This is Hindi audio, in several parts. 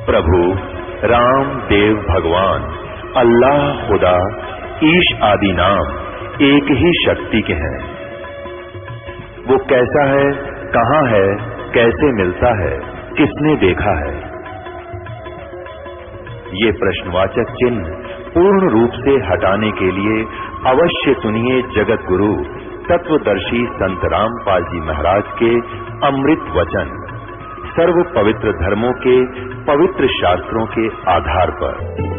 प्रभु राम देव भगवान अल्लाह खुदा ईश आदि नाम एक ही शक्ति के हैं। वो कैसा है, कहां है, कैसे मिलता है, किसने देखा है? ये प्रश्नवाचक चिन्ह पूर्ण रूप से हटाने के लिए अवश्य सुनिए जगत गुरु तत्वदर्शी संत रामपाल जी महाराज के अमृत वचन, सर्व पवित्र धर्मों के पवित्र शास्त्रों के आधार पर।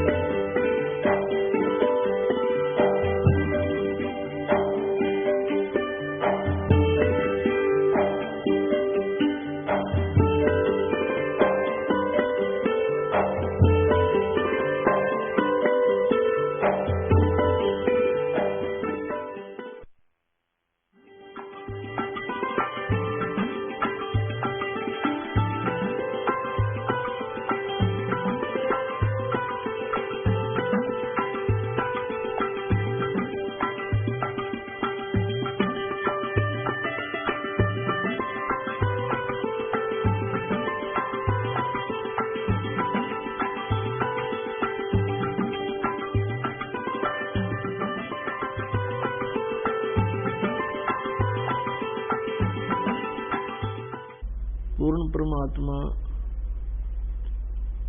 पूर्ण परमात्मा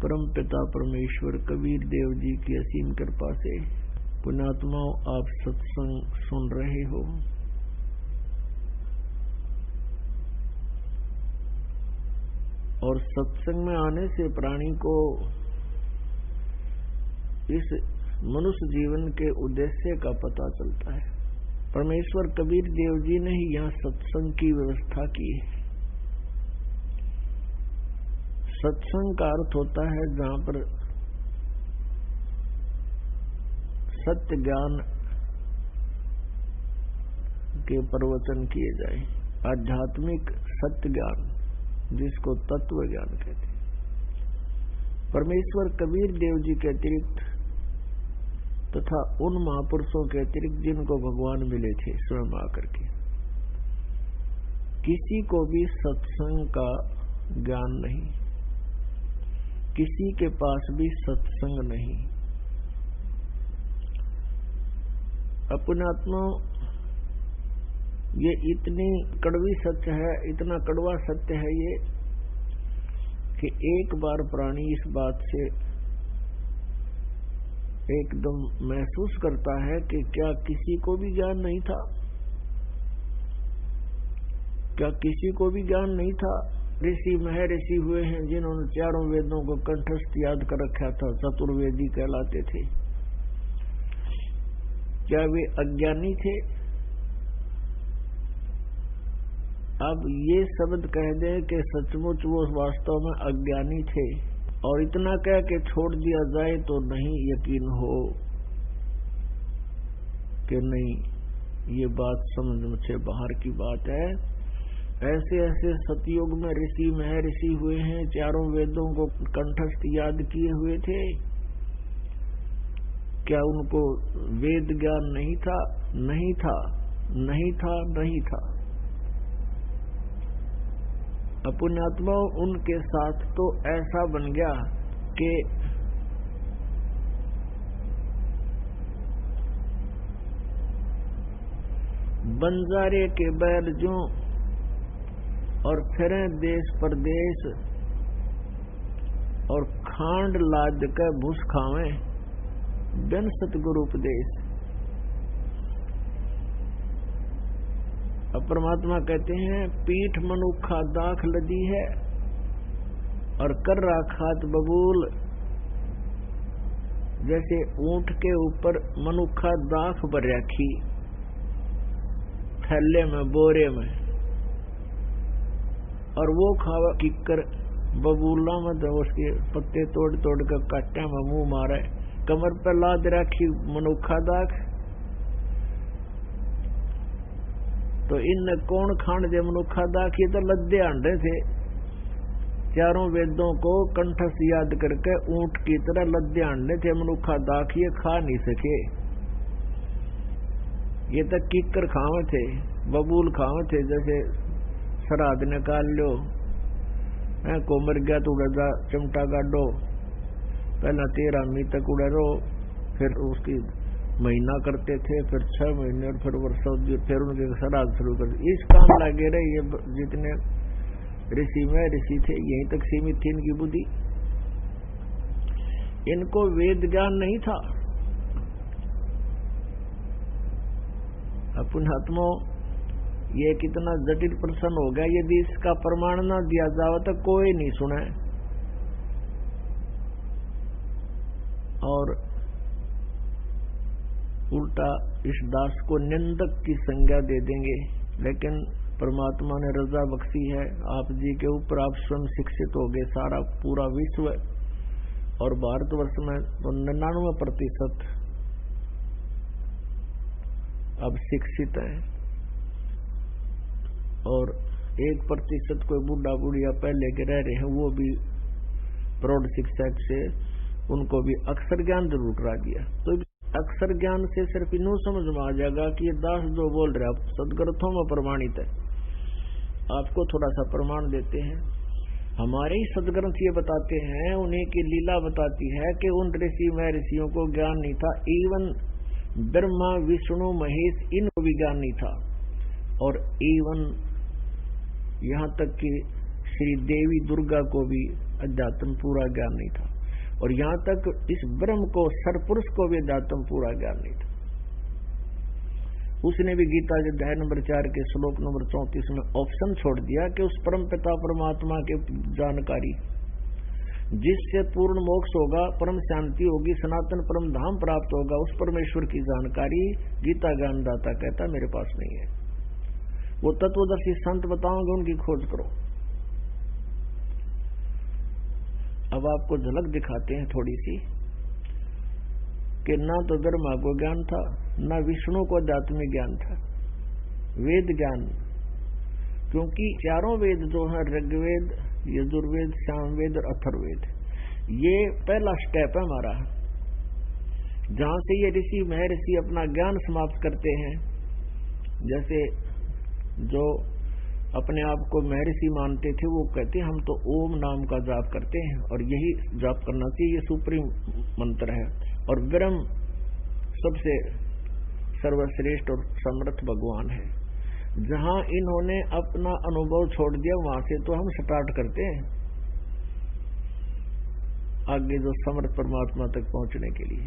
परम पिता परमेश्वर कबीर देव जी की असीम कृपा से पुण्यात्माओं आप सत्संग सुन रहे हो। और सत्संग में आने से प्राणी को इस मनुष्य जीवन के उद्देश्य का पता चलता है। परमेश्वर कबीर देव जी ने ही यहाँ सत्संग की व्यवस्था की है। सत्संग का अर्थ होता है जहां पर सत्य ज्ञान के प्रवचन किए जाए, आध्यात्मिक सत्य ज्ञान जिसको तत्व ज्ञान कहते हैं। परमेश्वर कबीर देव जी के अतिरिक्त तथा उन महापुरुषों के अतिरिक्त जिनको भगवान मिले थे स्वयं आकर के, किसी को भी सत्संग का ज्ञान नहीं, किसी के पास भी सत्संग नहीं। अपनात्मा ये इतनी कड़वी सत्य है, इतना कड़वा सत्य है ये कि एक बार प्राणी इस बात से एकदम महसूस करता है कि क्या किसी को भी ज्ञान नहीं था, क्या किसी को भी ज्ञान नहीं था। ऋषि महर्षि हुए हैं जिन्होंने चारों वेदों को कंठस्थ याद कर रखा था, चतुर्वेदी कहलाते थे। क्या वे अज्ञानी थे? अब ये शब्द कह दें कि सचमुच वो वास्तव में अज्ञानी थे और इतना कह के छोड़ दिया जाए तो नहीं यकीन हो कि नहीं, ये बात समझ से बाहर की बात है। ऐसे ऐसे सतयुग में ऋषि महर्षि हुए हैं, चारों वेदों को कंठस्थ याद किए हुए थे। क्या उनको वेद ज्ञान नहीं था? नहीं था, नहीं था, नहीं था। पुण्यात्मा उनके साथ तो ऐसा बन गया कि बंजारे के बैल जो और फिरें देश परदेश और खांड लाद के भूस खावे बिन सतगुरु उपदेश। अब परमात्मा कहते हैं पीठ मनुखा दाख लदी है और कर राखात बबूल। जैसे ऊंट के ऊपर मनुखा दाख भर रखी थैले में, बोरे में, और वो खावा किकर बबूला में उसके पत्ते तोड़ तोड़ कर काटे में मुंह मारे, कमर पर लाद रखी मनुखा दाख। तो इन कौन खान दे मनुखा दाख? ये तो लद्दे आंडे थे, चारों वेदों को कंठस्थ याद करके ऊंट की तरह लद्दे आंडे थे। मनुखा दाख ये खा नहीं सके, ये तो किकर खावे थे, बबूल खावे थे। जैसे श्राद्ध निकाल लो, को मर गया तो रजा चिमटा गाडो, पहला 13वीं तक उड़े रहो, फिर उसकी महीना करते थे, फिर 6 महीने, और फिर वर्षों, फिर उनके श्राद्ध शुरू कर। इस काम लगे रहे। ये जितने ऋषि में ऋषि थे यहीं तक सीमित थी इनकी बुद्धि। इनको वेद ज्ञान नहीं था। पुण्यात्मा, ये कितना जटिल प्रश्न हो गया। यदि इसका प्रमाण न दिया जाए तो कोई नहीं सुने। और उल्टा इस दास को निंदक की संज्ञा दे देंगे। लेकिन परमात्मा ने रजा बख्शी है आप जी के ऊपर, आप स्वयं शिक्षित हो गए। सारा पूरा विश्व और भारतवर्ष में तो 99% अब शिक्षित है, और 1% कोई बूढ़ा बुढ़िया पहले के रह रहे हैं, वो भी प्रौढ़ शिक्षा से उनको भी अक्षर ज्ञान जरूर करा दिया। तो अक्षर ज्ञान से सिर्फ इनू समझ में आ जाएगा कि ये दास जो बोल रहे आप सदग्रंथों में प्रमाणित है। आपको थोड़ा सा प्रमाण देते हैं। हमारे ही सदग्रंथ ये बताते हैं, उन्हीं की लीला बताती है कि उन ऋषि महर्षियों को ज्ञान नहीं था। इवन ब्रह्मा विष्णु महेश इनको भी ज्ञान नहीं था, और इवन यहाँ तक कि श्री देवी दुर्गा को भी अध्यात्म पूरा ज्ञान नहीं था, और यहाँ तक इस ब्रह्म को सरपुरुष को भी अध्यात्म पूरा ज्ञान नहीं था। उसने भी गीता के अध्याय नंबर 4 के श्लोक नंबर 34 में ऑप्शन छोड़ दिया कि उस परम पिता परमात्मा के जानकारी जिससे पूर्ण मोक्ष होगा, परम शांति होगी, सनातन परम धाम प्राप्त होगा, उस परमेश्वर की जानकारी गीता ज्ञानदाता कहता मेरे पास नहीं है। वो तत्वदर्शी संत बताओगे, उनकी खोज करो। अब आपको झलक दिखाते हैं थोड़ी सी कि ना तो ब्रह्मा को ज्ञान था, ना विष्णु को अध्यात्मिक ज्ञान था। वेद ज्ञान, क्योंकि चारों वेद जो है ऋग्वेद, यजुर्वेद, सामवेद और अथर्ववेद, ये पहला स्टेप है हमारा, जहां से ये ऋषि महर्षि अपना ज्ञान समाप्त करते हैं। जैसे जो अपने आप को महर्षि मानते थे वो कहते हम तो ओम नाम का जाप करते हैं, और यही जाप करना चाहिए, ये सुप्रीम मंत्र है, और ब्रह्म सबसे सर्वश्रेष्ठ और समर्थ भगवान है। जहां इन्होंने अपना अनुभव छोड़ दिया, वहां से तो हम स्टार्ट करते हैं आगे जो समर्थ परमात्मा तक पहुंचने के लिए,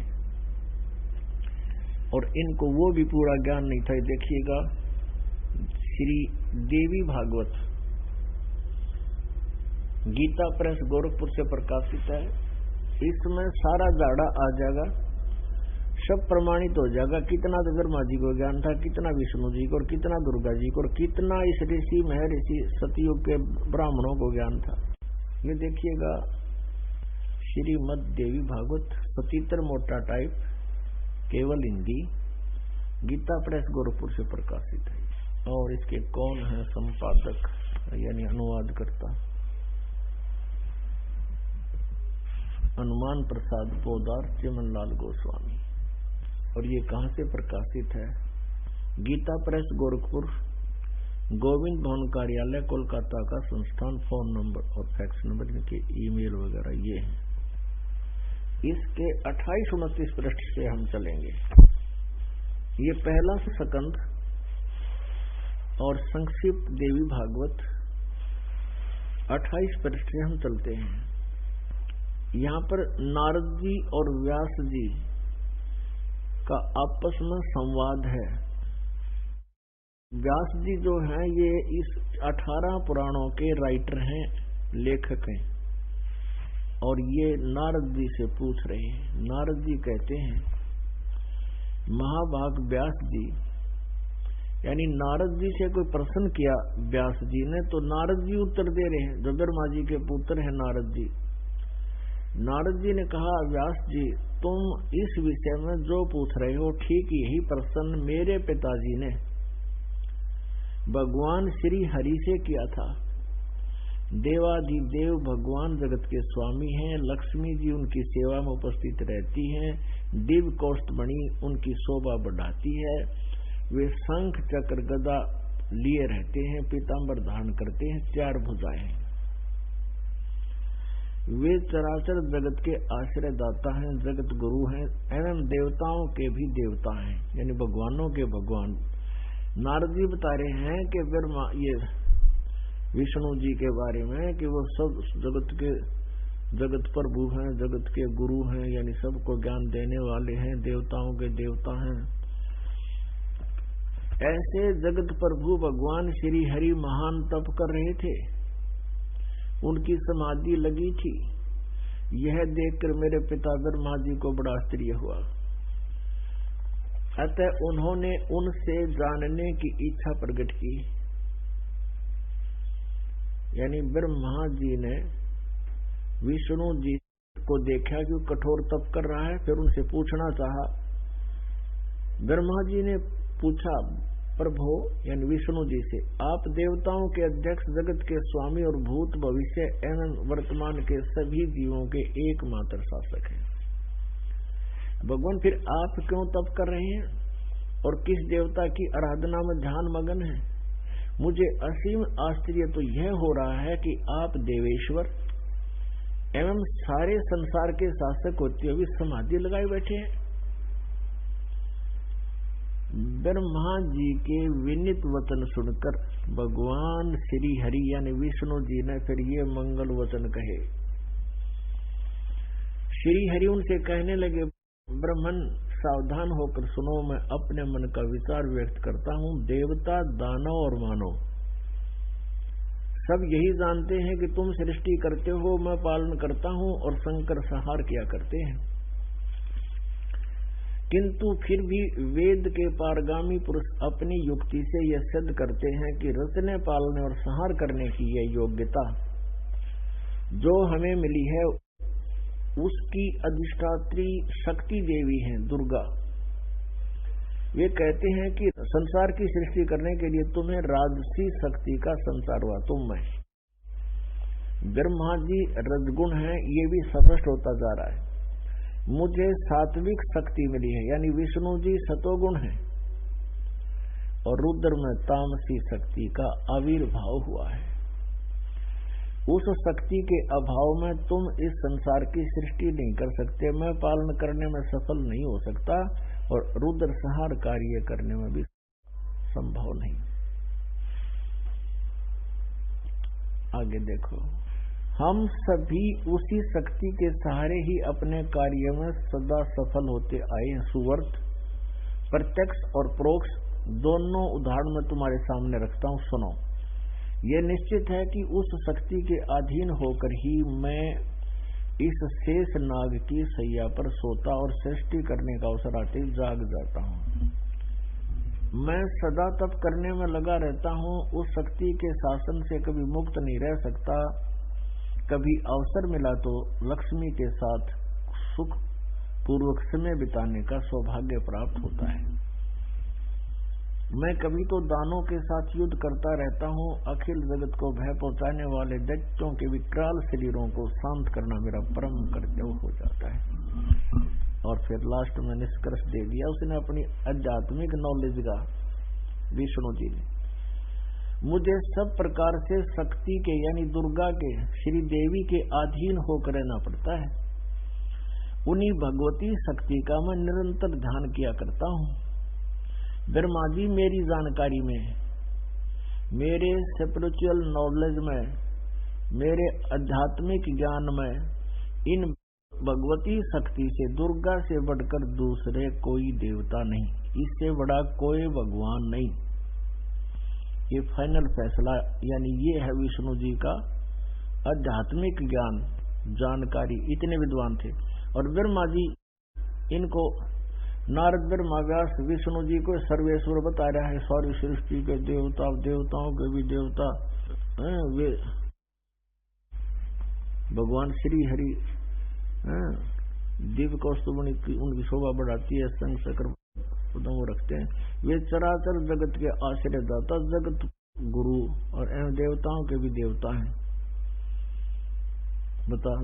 और इनको वो भी पूरा ज्ञान नहीं था। देखिएगा श्री देवी भागवत गीता प्रेस गोरखपुर से प्रकाशित है। इसमें सारा जाड़ा आ जाएगा, सब प्रमाणित हो जाएगा। कितना तो ब्रह्मा जी को ज्ञान था, कितना विष्णु जी को, और कितना दुर्गा जी को, और कितना इस ऋषि महर्षि सतयुग के ब्राह्मणों को ज्ञान था। ये देखिएगा श्रीमद देवी भागवत 77 मोटा टाइप, केवल हिंदी, गीता प्रेस गोरखपुर से प्रकाशित है। और इसके कौन है संपादक यानी अनुवाद करता? हनुमान प्रसाद पोदार, चिमनलाल गोस्वामी। और ये कहां से प्रकाशित है? गीता प्रेस गोरखपुर, गोविंद भवन कार्यालय कोलकाता का संस्थान। फोन नंबर और फैक्स नंबर, इनके ईमेल वगैरह ये है। इसके 28-29 पृष्ठ से हम चलेंगे। ये पहला स्कंद और संक्षिप्त देवी भागवत 28 पृष्ठ से हम चलते हैं। यहाँ पर नारद जी और व्यास जी का आपस में संवाद है। व्यास जी जो हैं ये इस 18 पुराणों के राइटर हैं, लेखक हैं, और ये नारद जी से पूछ रहे हैं। नारद जी कहते हैं, महाभाग व्यास जी, यानी नारद जी से कोई प्रश्न किया व्यास जी ने, तो नारद जी उत्तर दे रहे हैं, जो ब्रह्मा जी के पुत्र हैं नारद जी। नारद जी ने कहा, व्यास जी तुम इस विषय में जो पूछ रहे हो ठीक यही प्रश्न मेरे पिताजी ने भगवान श्री हरि से किया था। देवाधिदेव भगवान जगत के स्वामी हैं, लक्ष्मी जी उनकी सेवा में उपस्थित रहती हैं, दिव्य कौस्तुभमणि उनकी शोभा बढ़ाती है, वे शंख चक्र गदा लिए रहते हैं, पीतांबर धारण करते हैं, 4 भुजाएं हैं। वे चराचर जगत के आश्रय दाता हैं, जगत गुरु हैं एवं देवताओं के भी देवता हैं, यानी भगवानों के भगवान। नारद जी बता रहे हैं कि ब्रह्मा ये विष्णु जी के बारे में कि वो सब जगत प्रभु हैं, जगत के गुरु हैं, यानी सबको ज्ञान देने वाले हैं, देवताओं के देवता हैं। ऐसे जगत प्रभु भगवान श्री हरि महान तप कर रहे थे, उनकी समाधि लगी थी। यह देखकर मेरे पिता ब्रह्मा जी को बड़ा आश्चर्य हुआ। अतः उन्होंने उनसे जानने की इच्छा प्रकट की, यानी ब्रह्मा जी ने विष्णु जी को देखा कि कठोर तप कर रहा है, फिर उनसे पूछना चाहा। ब्रह्मा जी ने पूछा प्रभु यानी विष्णु जी से, आप देवताओं के अध्यक्ष, जगत के स्वामी और भूत भविष्य एवं वर्तमान के सभी जीवों के एकमात्र शासक हैं। भगवान फिर आप क्यों तप कर रहे हैं और किस देवता की आराधना में ध्यान मगन है? मुझे असीम आश्चर्य तो यह हो रहा है कि आप देवेश्वर एवं सारे संसार के शासक होते हुए समाधि लगाए बैठे हैं। ब्रह्मा जी के विनीत वचन सुनकर भगवान श्री हरि यानी विष्णु जी ने फिर ये मंगल वचन कहे। श्री हरि उनसे कहने लगे, ब्राह्मण सावधान होकर सुनो, मैं अपने मन का विचार व्यक्त करता हूँ। देवता, दानव और मानव सब यही जानते हैं कि तुम सृष्टि करते हो, मैं पालन करता हूँ और संकर संहार किया करते हैं। किंतु फिर भी वेद के पारगामी पुरुष अपनी युक्ति से यह सिद्ध करते हैं कि रचने, पालने और संहार करने की यह योग्यता जो हमें मिली है उसकी अधिष्ठात्री शक्ति देवी है दुर्गा। वे कहते हैं कि संसार की सृष्टि करने के लिए तुम्हें राजसी शक्ति का संचार हुआ, तुम में। ब्रह्मा जी रजगुण है, ये भी स्पष्ट होता जा रहा है। मुझे सात्विक शक्ति मिली है, यानी विष्णु जी सतोगुण है, और रुद्र में तामसी शक्ति का आविर्भाव हुआ है। उस शक्ति के अभाव में तुम इस संसार की सृष्टि नहीं कर सकते, मैं पालन करने में सफल नहीं हो सकता और रुद्र संहार कार्य करने में भी संभव नहीं। आगे देखो, हम सभी उसी शक्ति के सहारे ही अपने कार्य में सदा सफल होते आए हैं। सुवर्त, प्रत्यक्ष और परोक्ष दोनों उदाहरण मैं तुम्हारे सामने रखता हूँ, सुनो। यह निश्चित है कि उस शक्ति के अधीन होकर ही मैं इस शेष नाग की सैया पर सोता और सृष्टि करने का अवसर आते जाग जाता हूँ। मैं सदा तप करने में लगा रहता हूँ, उस शक्ति के शासन से कभी मुक्त नहीं रह सकता। कभी अवसर मिला तो लक्ष्मी के साथ सुख पूर्वक समय बिताने का सौभाग्य प्राप्त होता है। मैं कभी तो दानों के साथ युद्ध करता रहता हूँ। अखिल जगत को भय पहुंचाने वाले दैत्यों के विकराल शरीरों को शांत करना मेरा परम कर्तव्य हो जाता है। और फिर लास्ट में निष्कर्ष दे दिया उसने अपनी आध्यात्मिक नॉलेज का, विष्णु जी ने। मुझे सब प्रकार से शक्ति के यानी दुर्गा के, श्री देवी के अधीन होकर रहना पड़ता है। उन्हीं भगवती शक्ति का मैं निरंतर ध्यान किया करता हूँ। ब्रह्मा जी मेरी जानकारी में, मेरे स्पिरिचुअल नॉलेज में, मेरे आध्यात्मिक ज्ञान में इन भगवती शक्ति से, दुर्गा से बढ़कर दूसरे कोई देवता नहीं, इससे बड़ा कोई भगवान नहीं। ये फाइनल फैसला, यानी ये है विष्णु जी का आध्यात्मिक ज्ञान, जानकारी। इतने विद्वान थे। और ब्रह्मा जी इनको, नारद ब्रह्मा व्यास विष्णु जी को सर्वेश्वर बता रहा है, सारी सृष्टि के देवता, देवताओं के भी देवता वे भगवान श्री हरि दिव्य कौस्तुभमणि की उनकी शोभा बढ़ाती है, संग चक्र वो रखते हैं। वे चराचर जगत के आश्रय दाता, जगत गुरु और एवं देवताओं के भी देवता हैं।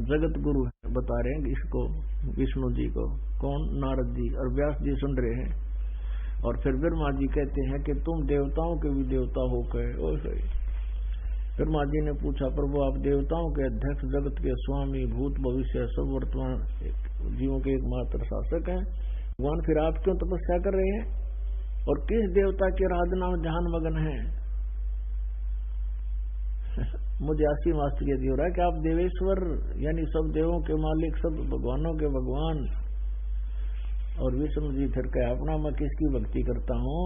जगत गुरु है, बता रहे हैं इसको विष्णु जी को। कौन? नारद जी और व्यास जी सुन रहे हैं। और फिर ब्रह्मा जी कहते हैं कि तुम देवताओं के भी देवता हो गए। फिर माँ जी ने पूछा, प्रभु आप देवताओं के अध्यक्ष, जगत के स्वामी, भूत भविष्य सब वर्तमान जीवों के एकमात्र शासक हैं भगवान, फिर आप क्यों तपस्या कर रहे हैं और किस देवता की आराधना में ध्यान मगन है? मुझे आसीम आश्चर्य हो रहा है कि आप देवेश्वर यानी सब देवों के मालिक, सब भगवानों के भगवान, और विष्णु जी फिर कहे अपना मैं किसकी भक्ति करता हूँ?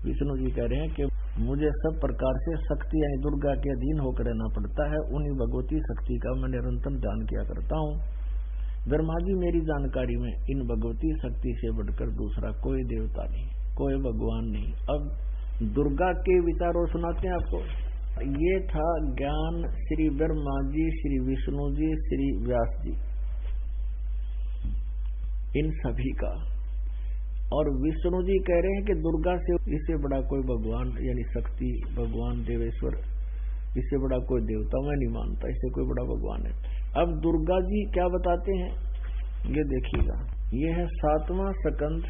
विष्णु जी कह रहे हैं कि मुझे सब प्रकार से शक्ति यानी दुर्गा के अधीन होकर रहना पड़ता है, उन्हीं भगवती शक्ति का मैं निरंतर ध्यान किया करता हूँ। ब्रह्मा जी मेरी जानकारी में इन भगवती शक्ति से बढ़कर दूसरा कोई देवता नहीं, कोई भगवान नहीं। अब दुर्गा के विचारों सुनाते हैं आपको। ये था ज्ञान श्री ब्रह्मा जी, श्री विष्णु जी, श्री व्यास जी, इन सभी का। और विष्णु जी कह रहे हैं कि दुर्गा से इससे बड़ा कोई भगवान यानी शक्ति, भगवान देवेश्वर, इससे बड़ा कोई देवता मैं नहीं मानता, इससे कोई बड़ा भगवान है। अब दुर्गा जी क्या बताते हैं ये देखिएगा। ये है 7वां स्कंद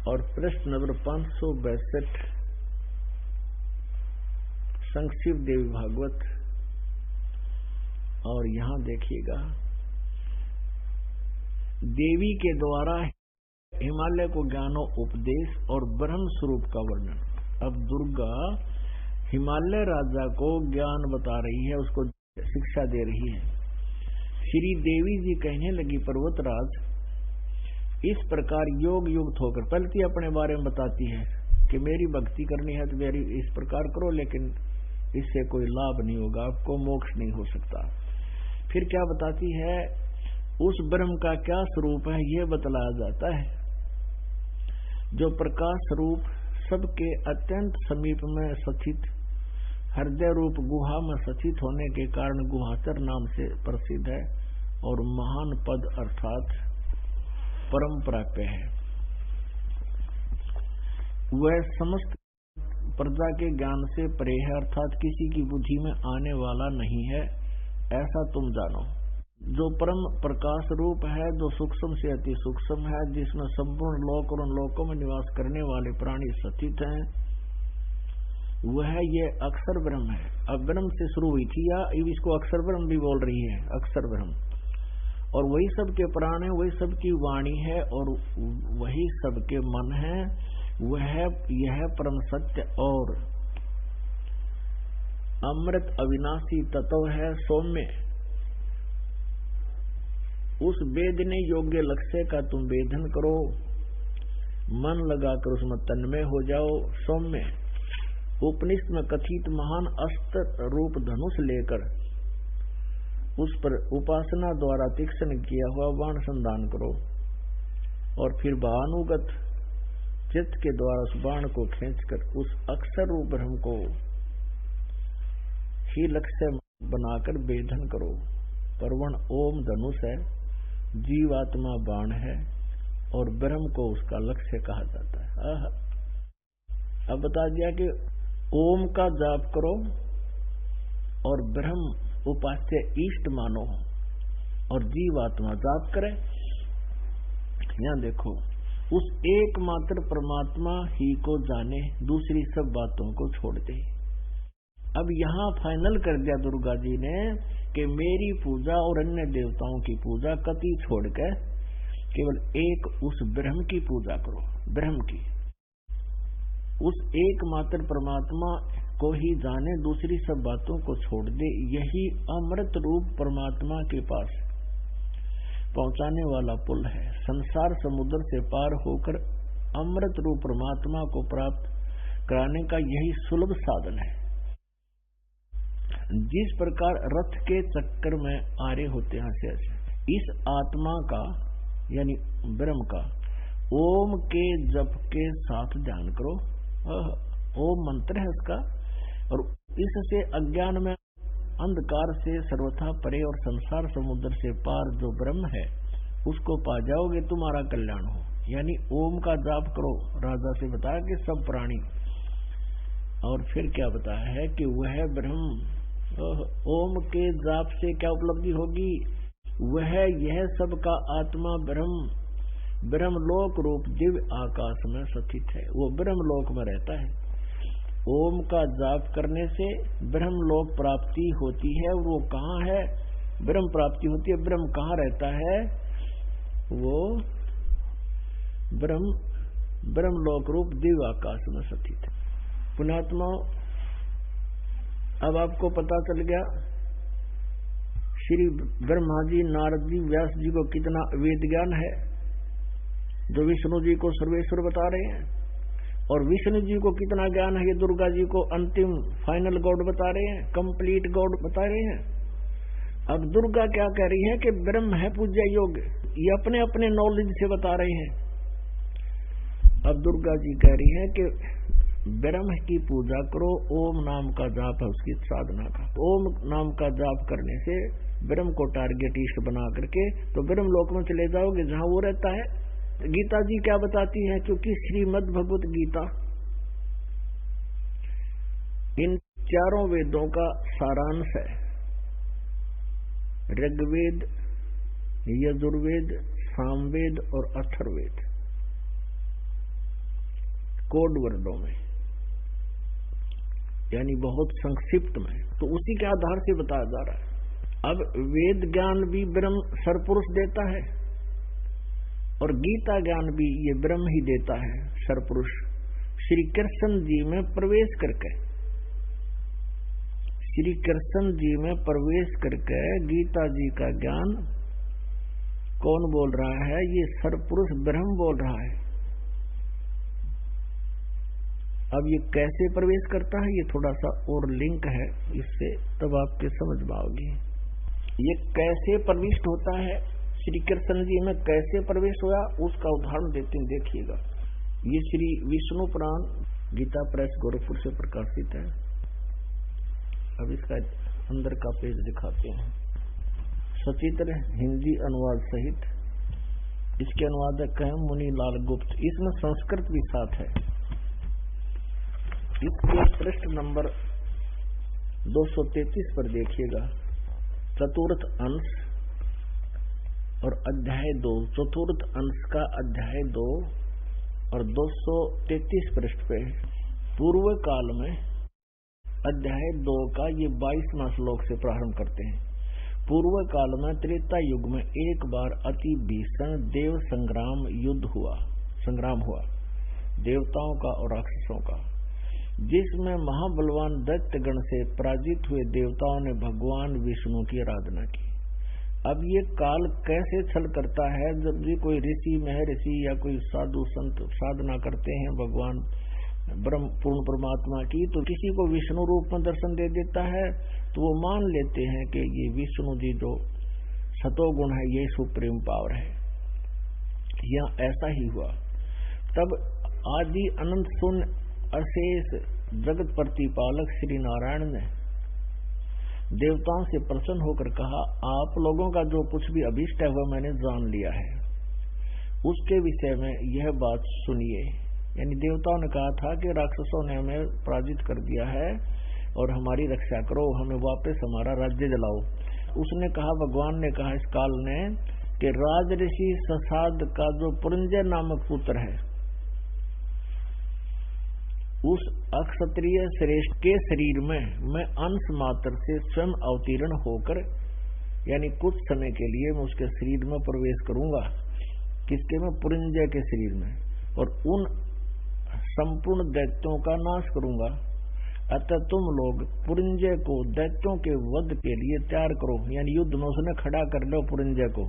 और प्रश्न नंबर 562, संक्षिप्त देवी भागवत। और यहां देखिएगा, देवी के द्वारा हिमालय को ज्ञानो उपदेश और ब्रह्म स्वरूप का वर्णन। अब दुर्गा हिमालय राजा को ज्ञान बता रही है, उसको शिक्षा दे रही है। श्री देवी जी कहने लगी, पर्वतराज इस प्रकार योग युक्त होकर, पहले अपने बारे में बताती है कि मेरी भक्ति करनी है तो मेरी इस प्रकार करो, लेकिन इससे कोई लाभ नहीं होगा, आपको मोक्ष नहीं हो सकता। फिर क्या बताती है, उस ब्रह्म का क्या स्वरूप है यह बतलाया जाता है, जो प्रकाश रूप सबके अत्यंत समीप में स्थित हृदय रूप गुहा में स्थित होने के कारण गुहाचर नाम से प्रसिद्ध है और महान पद अर्थात परम प्राप्य है। वह समस्त प्रजा के ज्ञान से परे है, अर्थात किसी की बुद्धि में आने वाला नहीं है, ऐसा तुम जानो। जो परम प्रकाश रूप है, जो सूक्ष्म से अति सूक्ष्म है, जिसमें संपूर्ण लोक और उन लोकों में निवास करने वाले प्राणी स्थित हैं, वह ये अक्षर ब्रह्म है। अब ब्रह्म से शुरू हुई थी, या इसको अक्षर ब्रह्म भी बोल रही है, अक्षर ब्रह्म। और वही सबके प्राण है, वही सबकी वाणी है और वही सबके मन है। वह यह परम सत्य और अमृत अविनाशी तत्व है, सौम्य। उस वेदने योग्य लक्ष्य का तुम वेदन करो, मन लगाकर उसमें तन्मय हो जाओ, सौम्य। उपनिषद में कथित महान अस्त्र रूप धनुष लेकर उस पर उपासना द्वारा तीक्ष्ण किया हुआ बाण संधान करो, और फिर भानुगत चित्त के द्वारा उस बाण को खींचकर उस अक्षर रूप ब्रह्म को ही लक्ष्य बनाकर वेधन करो। परवण ओम धनुष है, जीवात्मा बाण है और ब्रह्म को उसका लक्ष्य कहा जाता है। अब बता दिया कि ओम का जाप करो और ब्रह्म उपास्य इष्ट मानो और जीवात्मा जाप करे। यहां देखो, उस एकमात्र परमात्मा ही को जाने, दूसरी सब बातों को छोड़ दे। अब यहाँ फाइनल कर दिया दुर्गा जी ने कि मेरी पूजा और अन्य देवताओं की पूजा कति छोड़कर केवल एक उस ब्रह्म की पूजा करो। ब्रह्म की, उस एकमात्र परमात्मा को ही जाने, दूसरी सब बातों को छोड़ दे। यही अमृत रूप परमात्मा के पास पहुंचाने वाला पुल है। संसार समुद्र से पार होकर अमृत रूप परमात्मा को प्राप्त कराने का यही सुलभ साधन है। जिस प्रकार रथ के चक्कर में आरे होते हैं, ऐसे इस आत्मा का यानी ब्रह्म का ओम के जप के साथ ध्यान करो। ओम मंत्र है उसका, और इससे अज्ञान में अंधकार से सर्वथा परे और संसार समुद्र से पार जो ब्रह्म है उसको पा जाओगे, तुम्हारा कल्याण हो। यानी ओम का जाप करो। राजा से बताया कि सब प्राणी, और फिर क्या बताया है कि वह ब्रह्म, ओम के जाप से क्या उपलब्धि होगी, वह यह सबका आत्मा ब्रह्म ब्रह्मलोक रूप दिव्य आकाश में स्थित है। वो ब्रह्मलोक में रहता है। ओम का जाप करने से ब्रह्मलोक प्राप्ति होती है। वो कहाँ है ब्रह्म प्राप्ति होती है? ब्रह्म कहाँ रहता है? वो ब्रह्मलोक रूप दिव्य आकाश में स्थित है। पुण्यात्मा, अब आपको पता चल गया श्री ब्रह्मा जी, नारद जी, व्यास जी को कितना वेद ज्ञान है, जो विष्णु जी को सर्वेश्वर बता रहे हैं, और विष्णु जी को कितना ज्ञान है, ये दुर्गा जी को अंतिम फाइनल गॉड बता रहे हैं, कंप्लीट गॉड बता रहे हैं। अब दुर्गा क्या कह रही है कि ब्रह्म है पूज्य योग्य, ये अपने अपने नॉलेज से बता रहे हैं। अब दुर्गा जी कह रही है कि ब्रह्म की पूजा करो, ओम नाम का जाप है उसकी साधना का। ओम नाम का जाप करने से ब्रह्म को टारगेट इष्ट बना करके तो ब्रह्म लोक में चले जाओगे जहां वो रहता है। गीता जी क्या बताती है? क्योंकि श्रीमद् भगवत गीता इन चारों वेदों का सारांश है। ऋग्वेद, यजुर्वेद, सामवेद और अथर्ववेद, कोड वर्डों में, यानी बहुत संक्षिप्त में। तो उसी के आधार से बताया जा रहा है। अब वेद ज्ञान भी ब्रह्म सरपुरुष देता है और गीता ज्ञान भी ये ब्रह्म ही देता है सरपुरुष, श्री कृष्ण जी में प्रवेश करके। श्री कृष्ण जी में प्रवेश करके गीता जी का ज्ञान कौन बोल रहा है? ये सरपुरुष ब्रह्म बोल रहा है। अब ये कैसे प्रवेश करता है, ये थोड़ा सा और लिंक है इससे, तब आपके समझ पाओगे ये कैसे प्रविष्ट होता है। श्री कृष्ण जी में कैसे प्रवेश हुआ उसका उदाहरण देते हैं, देखिएगा। ये श्री विष्णु पुराण गीता प्रेस गोरखपुर से प्रकाशित है। अब इसका अंदर का पेज दिखाते हैं, सचित्र हिंदी अनुवाद सहित। इसके अनुवादक हैं मुनि लाल गुप्त। इसमें संस्कृत भी साथ है। इसके पृष्ठ नंबर 233 पर देखिएगा, चतुर्थ अंश और अध्याय 2, चतुर्थ अंश का अध्याय 2 और 233 पृष्ठ पे पूर्व काल में अध्याय 2 का ये 22वां श्लोक से प्रारंभ करते हैं। पूर्व काल में त्रेता युग में एक बार अति भीषण देव संग्राम हुआ देवताओं का और राक्षसों का, जिसमें महाबलवान दैत्यगण से पराजित हुए देवताओं ने भगवान विष्णु की आराधना की। अब ये काल कैसे छल करता है? जब भी कोई ऋषि महर्षि या कोई साधु संत साधना करते हैं भगवान ब्रह्म पूर्ण परमात्मा की, तो किसी को विष्णु रूप में दर्शन दे देता है तो वो मान लेते हैं कि ये विष्णु जी जो सतोगुण है ये सुप्रीम पावर है। यहाँ ऐसा ही हुआ। तब आदि अनंत शून्य अशेष जगत प्रतिपालक श्री नारायण ने देवताओं से प्रसन्न होकर कहा, आप लोगों का जो कुछ भी अभीष्ट है वह मैंने जान लिया है, उसके विषय में यह बात सुनिए। यानी देवताओं ने कहा था कि राक्षसों ने हमें पराजित कर दिया है और हमारी रक्षा करो, हमें वापस हमारा राज्य दिलाओ। उसने कहा, भगवान ने कहा इस काल ने कि राजऋषि ससाद का जो पुरंजय नामक पुत्र है, उस अक्षत्रिय श्रेष्ठ के शरीर में मैं अंश मात्र से स्वयं अवतीर्ण होकर, यानी कुछ समय के लिए मैं उसके शरीर में प्रवेश करूंगा। किसके में? पुरंजय के शरीर में, और उन संपूर्ण दैत्यों का नाश करूंगा। अतः तुम लोग पुरंजय को दैत्यों के वध के लिए तैयार करो, यानी युद्ध में उसने खड़ा कर लो पुरंजय को,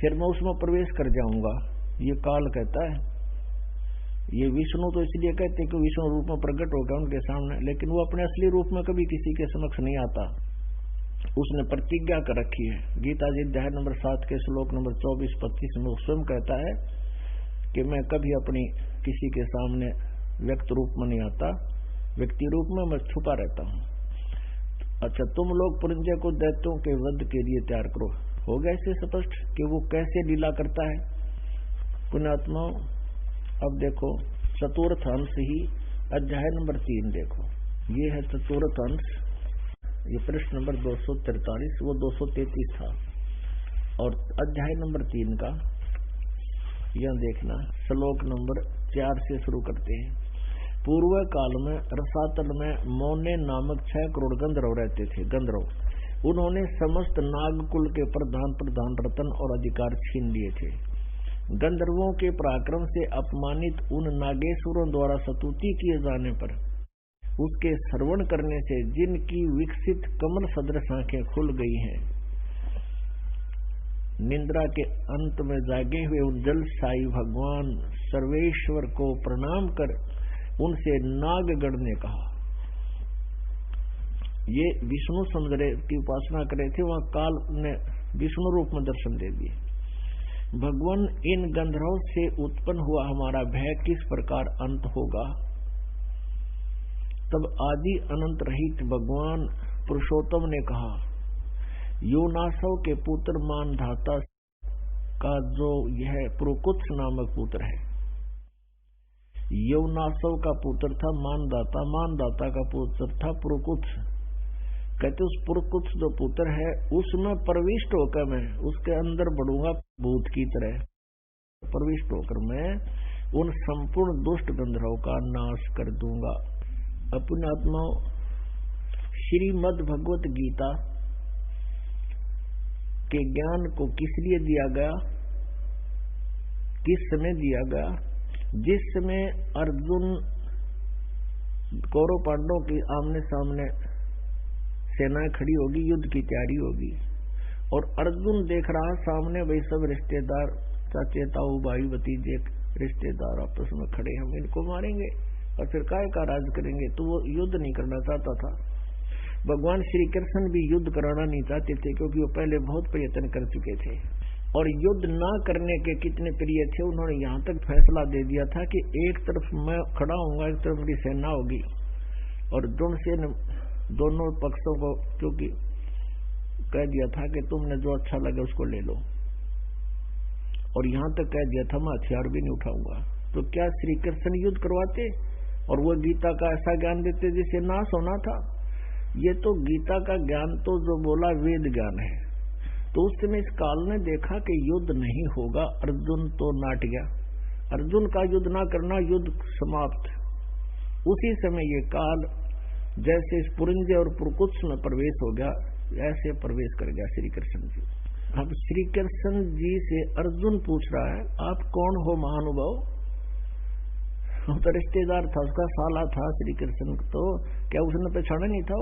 फिर मैं उसमें प्रवेश कर जाऊंगा। ये काल कहता है। ये विष्णु तो इसलिए कहते कि विष्णु रूप में प्रकट होगा उनके सामने, लेकिन वो अपने असली रूप में कभी किसी के समक्ष नहीं आता। उसने प्रतिज्ञा कर रखी है। गीता जी अध्याय नंबर 7 के श्लोक नंबर 24-25 में स्वयं कहता है कि मैं कभी अपनी किसी के सामने व्यक्त रूप में नहीं आता, व्यक्ति रूप में मैं छुपा रहता हूँ। अच्छा, तुम लोग पुरंजय को दैत्यों के वध के लिए तैयार करो। हो गया इससे स्पष्ट कि वो कैसे लीला करता है। पुण्यात्मा, अब देखो चतुर्थ अंश ही अध्याय नंबर 3 देखो, ये है चतुर्थ अंश। ये पृष्ठ नंबर 243, वो 233 था। और अध्याय नंबर 3 का यह देखना, श्लोक नंबर 4 से शुरू करते हैं। पूर्व काल में रसातल में मौने नामक 6 करोड़ गंधर्व रहते थे। गंधर्व उन्होंने समस्त नागकुल के प्रधान रतन और अधिकार छीन लिए थे। गंधर्वों के पराक्रम से अपमानित उन नागेश्वरों द्वारा स्तुति किए जाने पर उसके श्रवण करने से जिनकी विकसित कमल सदृश आंखें खुल गई हैं, निंद्रा के अंत में जागे हुए उन जलशाही भगवान सर्वेश्वर को प्रणाम कर उनसे नागगण ने कहा। ये विष्णु समुद्र की उपासना कर रहे थे, वहां काल ने विष्णु रूप में दर्शन दे दिए। भगवान, इन गंधर्वों से उत्पन्न हुआ हमारा भय किस प्रकार अंत होगा? तब आदि अनंत रहित भगवान पुरुषोत्तम ने कहा, योनासव के पुत्र मानधाता का जो यह पुरुकुत्स नामक पुत्र है, यवनासव का पुत्र था मानदाता, मानदाता का पुत्र था पुरुकुत्स। कहते उस पुरुकुत्स जो पुत्र है उसमें प्रविष्ट होकर मैं उसके अंदर बढ़ूंगा, भूत की तरह प्रविष्ट होकर मैं उन संपूर्ण दुष्ट गंधर्वों का नाश कर दूंगा। अपने आत्मा श्रीमद् भगवत गीता के ज्ञान को किस लिए दिया गया, किस समय दिया गया? जिस समय अर्जुन कौरव पांडवों की आमने सामने सेनाएं खड़ी होगी, युद्ध की तैयारी होगी, और अर्जुन देख रहा सामने वही सब रिश्तेदार, चाचे ताऊ भाई भतीजे रिश्तेदार आपस में खड़े, हम इनको मारेंगे और फिर काय का राज करेंगे। तो वो युद्ध नहीं करना चाहता था। भगवान श्री कृष्ण भी युद्ध कराना नहीं चाहते थे, क्योंकि वो पहले बहुत प्रयत्न कर चुके थे और युद्ध ना करने के कितने प्रिय थे। उन्होंने यहाँ तक फैसला दे दिया था कि एक तरफ मैं खड़ा होऊंगा, एक तरफ मेरी सेना होगी, और दोनों पक्षों को क्योंकि कह दिया था कि तुमने जो अच्छा लगे उसको ले लो, और यहाँ तक कह दिया था मैं हथियार भी नहीं उठाऊंगा। तो क्या श्री कृष्ण युद्ध करवाते और वो गीता का ऐसा ज्ञान देते जिसे नाश होना था? ये तो गीता का ज्ञान तो जो बोला वेद ज्ञान है। तो उस समय इस काल ने देखा कि युद्ध नहीं होगा, अर्जुन तो नाट गया, अर्जुन का युद्ध ना करना, युद्ध समाप्त। उसी समय ये काल जैसे इस पुरंजे और पुरकुत्स में प्रवेश हो गया, ऐसे प्रवेश कर गया श्री कृष्ण जी। अब श्री कृष्ण जी से अर्जुन पूछ रहा है, आप कौन हो महानुभाव? तो रिश्तेदार था, उसका साला था श्री कृष्ण, तो क्या उसने पहचाना नहीं था?